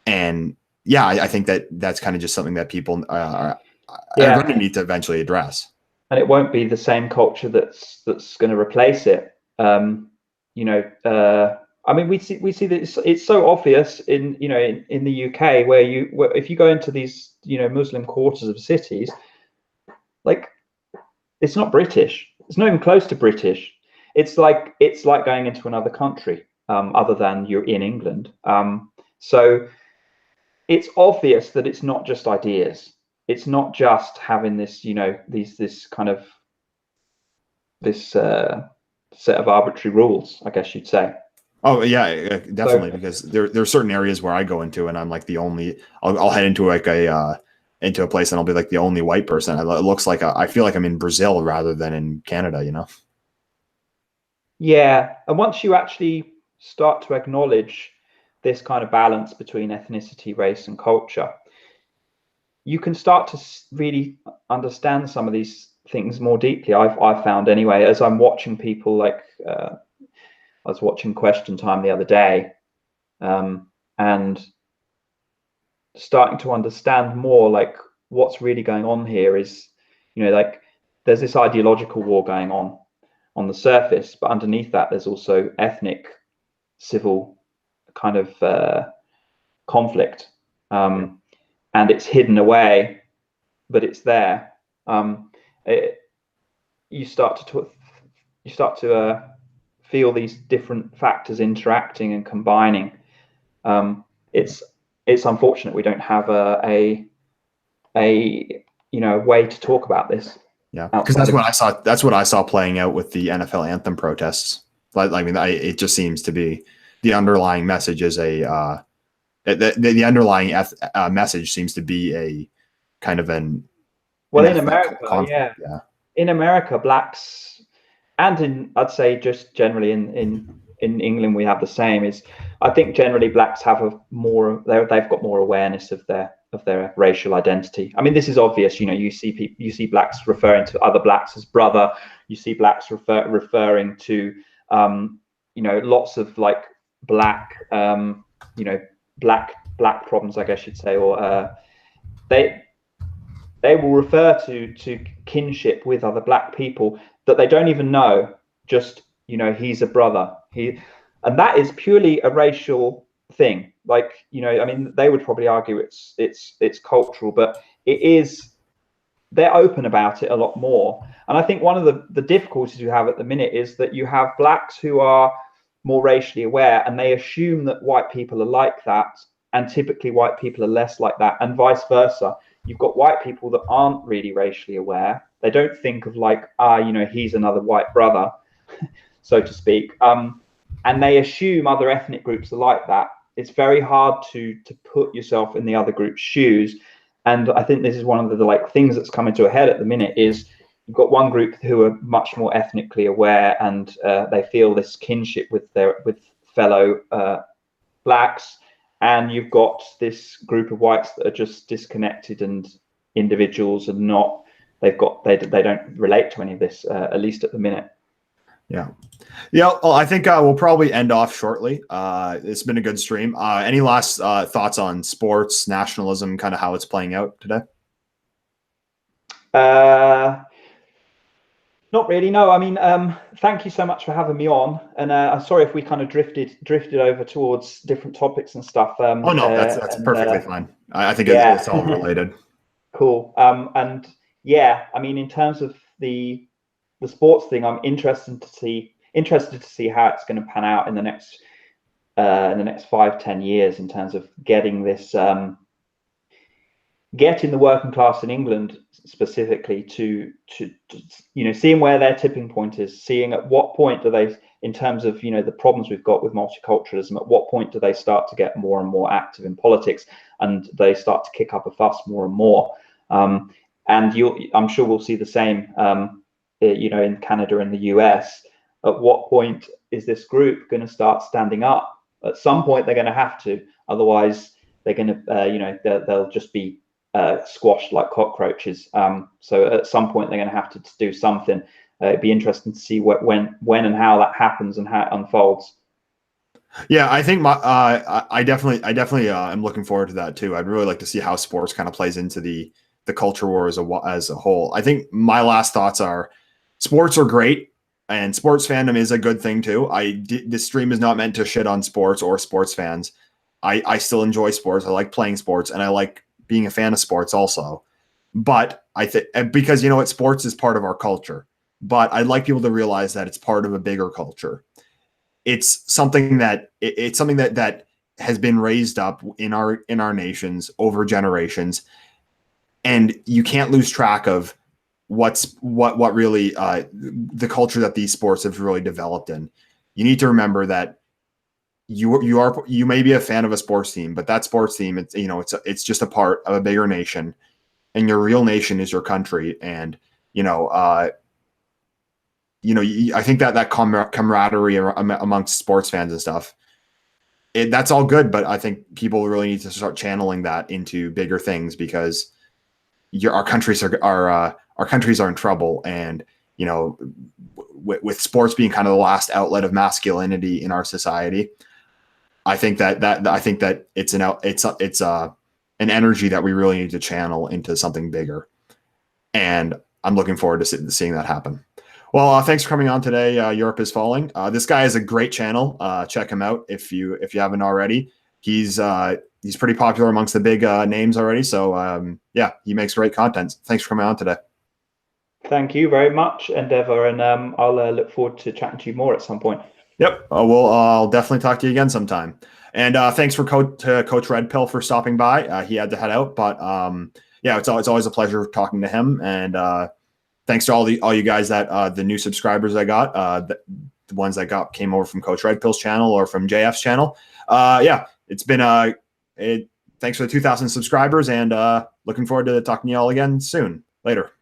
and yeah, I think that's kind of just something that people are going to need to eventually address. And it won't be the same culture that's going to replace it. I mean, we see that it's so obvious in the UK, where if you go into these Muslim quarters of cities, like, it's not British. It's not even close to British. It's like going into another country, other than you're in England. So it's obvious that it's not just ideas. It's not just having this, this kind of set of arbitrary rules, I guess you'd say. Oh yeah, definitely. Because there are certain areas where I go into and I'm like the only. I'll head into like into a place and I'll be like the only white person. It looks like I feel like I'm in Brazil rather than in Canada. Yeah, and once you actually start to acknowledge this kind of balance between ethnicity, race, and culture, you can start to really understand some of these things more deeply. I've found anyway, as I'm watching people, like I was watching Question Time the other day, and starting to understand more, like, what's really going on here is, like, there's this ideological war going on the surface, but underneath that there's also ethnic, civil kind of conflict, and it's hidden away, but it's there. You start to feel these different factors interacting and combining. It's unfortunate we don't have a way to talk about this. Yeah, because that's what I saw playing out with the NFL anthem protests. I mean, it just seems to be the underlying message is the underlying message seems to be a kind of in America, in America, blacks, and I'd say just generally in England we have the same. I think generally blacks have they've got more awareness of their racial identity. I mean, this is obvious. You see blacks referring to other blacks as brother. You see blacks referring to lots of like black black problems, I guess you'd say, or they will refer to kinship with other black people that they don't even know. Just he's a brother. And that is purely a racial thing. Like, I mean, they would probably argue it's cultural, but it is. They're open about it a lot more. And I think one of the difficulties you have at the minute is that you have blacks who are more racially aware, and they assume that white people are like that, and typically white people are less like that, and vice versa. You've got white people that aren't really racially aware. They don't think of like, he's another white brother, so to speak. And they assume other ethnic groups are like that. It's very hard to put yourself in the other group's shoes. And I think this is one of the things that's coming to a head at the minute is you've got one group who are much more ethnically aware, and they feel this kinship with fellow blacks. And you've got this group of whites that are just disconnected and individuals, and they don't relate to any of this, at least at the minute. Yeah. Well, I think we'll probably end off shortly. It's been a good stream. Any last thoughts on sports, nationalism, kind of how it's playing out today? Not really, no. I mean, thank you so much for having me on, and I'm sorry if we kind of drifted over towards different topics and stuff. Oh no, that's perfectly fine. I think it's all related. Cool. And yeah, I mean, in terms of the sports thing, I'm interested to see how it's going to pan out in the next in the next 5-10 years in terms of getting this, getting the working class in England specifically to seeing where their tipping point is, seeing at what point do they, in terms of the problems we've got with multiculturalism, at what point do they start to get more and more active in politics, and they start to kick up a fuss more and more. And I'm sure we'll see the same, in Canada and the US. At what point is this group going to start standing up? At some point, they're going to have to. Otherwise, they're going to, they'll just be squashed like cockroaches. So at some point, they're going to have to do something. It'd be interesting to see when and how that happens and how it unfolds. Yeah, I think I definitely am looking forward to that too. I'd really like to see how sports kind of plays into the culture war as a whole. I think my last thoughts are sports are great and sports fandom is a good thing too. This stream is not meant to shit on sports or sports fans. I still enjoy sports. I like playing sports and I like being a fan of sports also. But I think because sports is part of our culture, but I'd like people to realize that it's part of a bigger culture. It's something that has been raised up in our nations over generations. And you can't lose track of what really the culture that these sports have really developed in. You need to remember that you may be a fan of a sports team, but that sports team, it's just a part of a bigger nation, and your real nation is your country. And I think that camaraderie amongst sports fans and stuff, that's all good. But I think people really need to start channeling that into bigger things, because our countries are in trouble, and with sports being kind of the last outlet of masculinity in our society, I think that it's an energy that we really need to channel into something bigger, and I'm looking forward to seeing that happen. Well, thanks for coming on today. Europe is Falling. This guy has a great channel. Check him out if you haven't already. He's pretty popular amongst the big names already. So yeah, he makes great content. Thanks for coming on today. Thank you very much, Endeavour, and I'll look forward to chatting to you more at some point. Yep. I'll definitely talk to you again sometime. And thanks to Coach Red Pill for stopping by. He had to head out, but yeah, it's always a pleasure talking to him. And thanks to all you guys that the new subscribers I got, the ones that came over from Coach Red Pill's channel or from JF's channel. Yeah, it's been thanks for the 2,000 subscribers, and looking forward to talking to you all again soon. Later.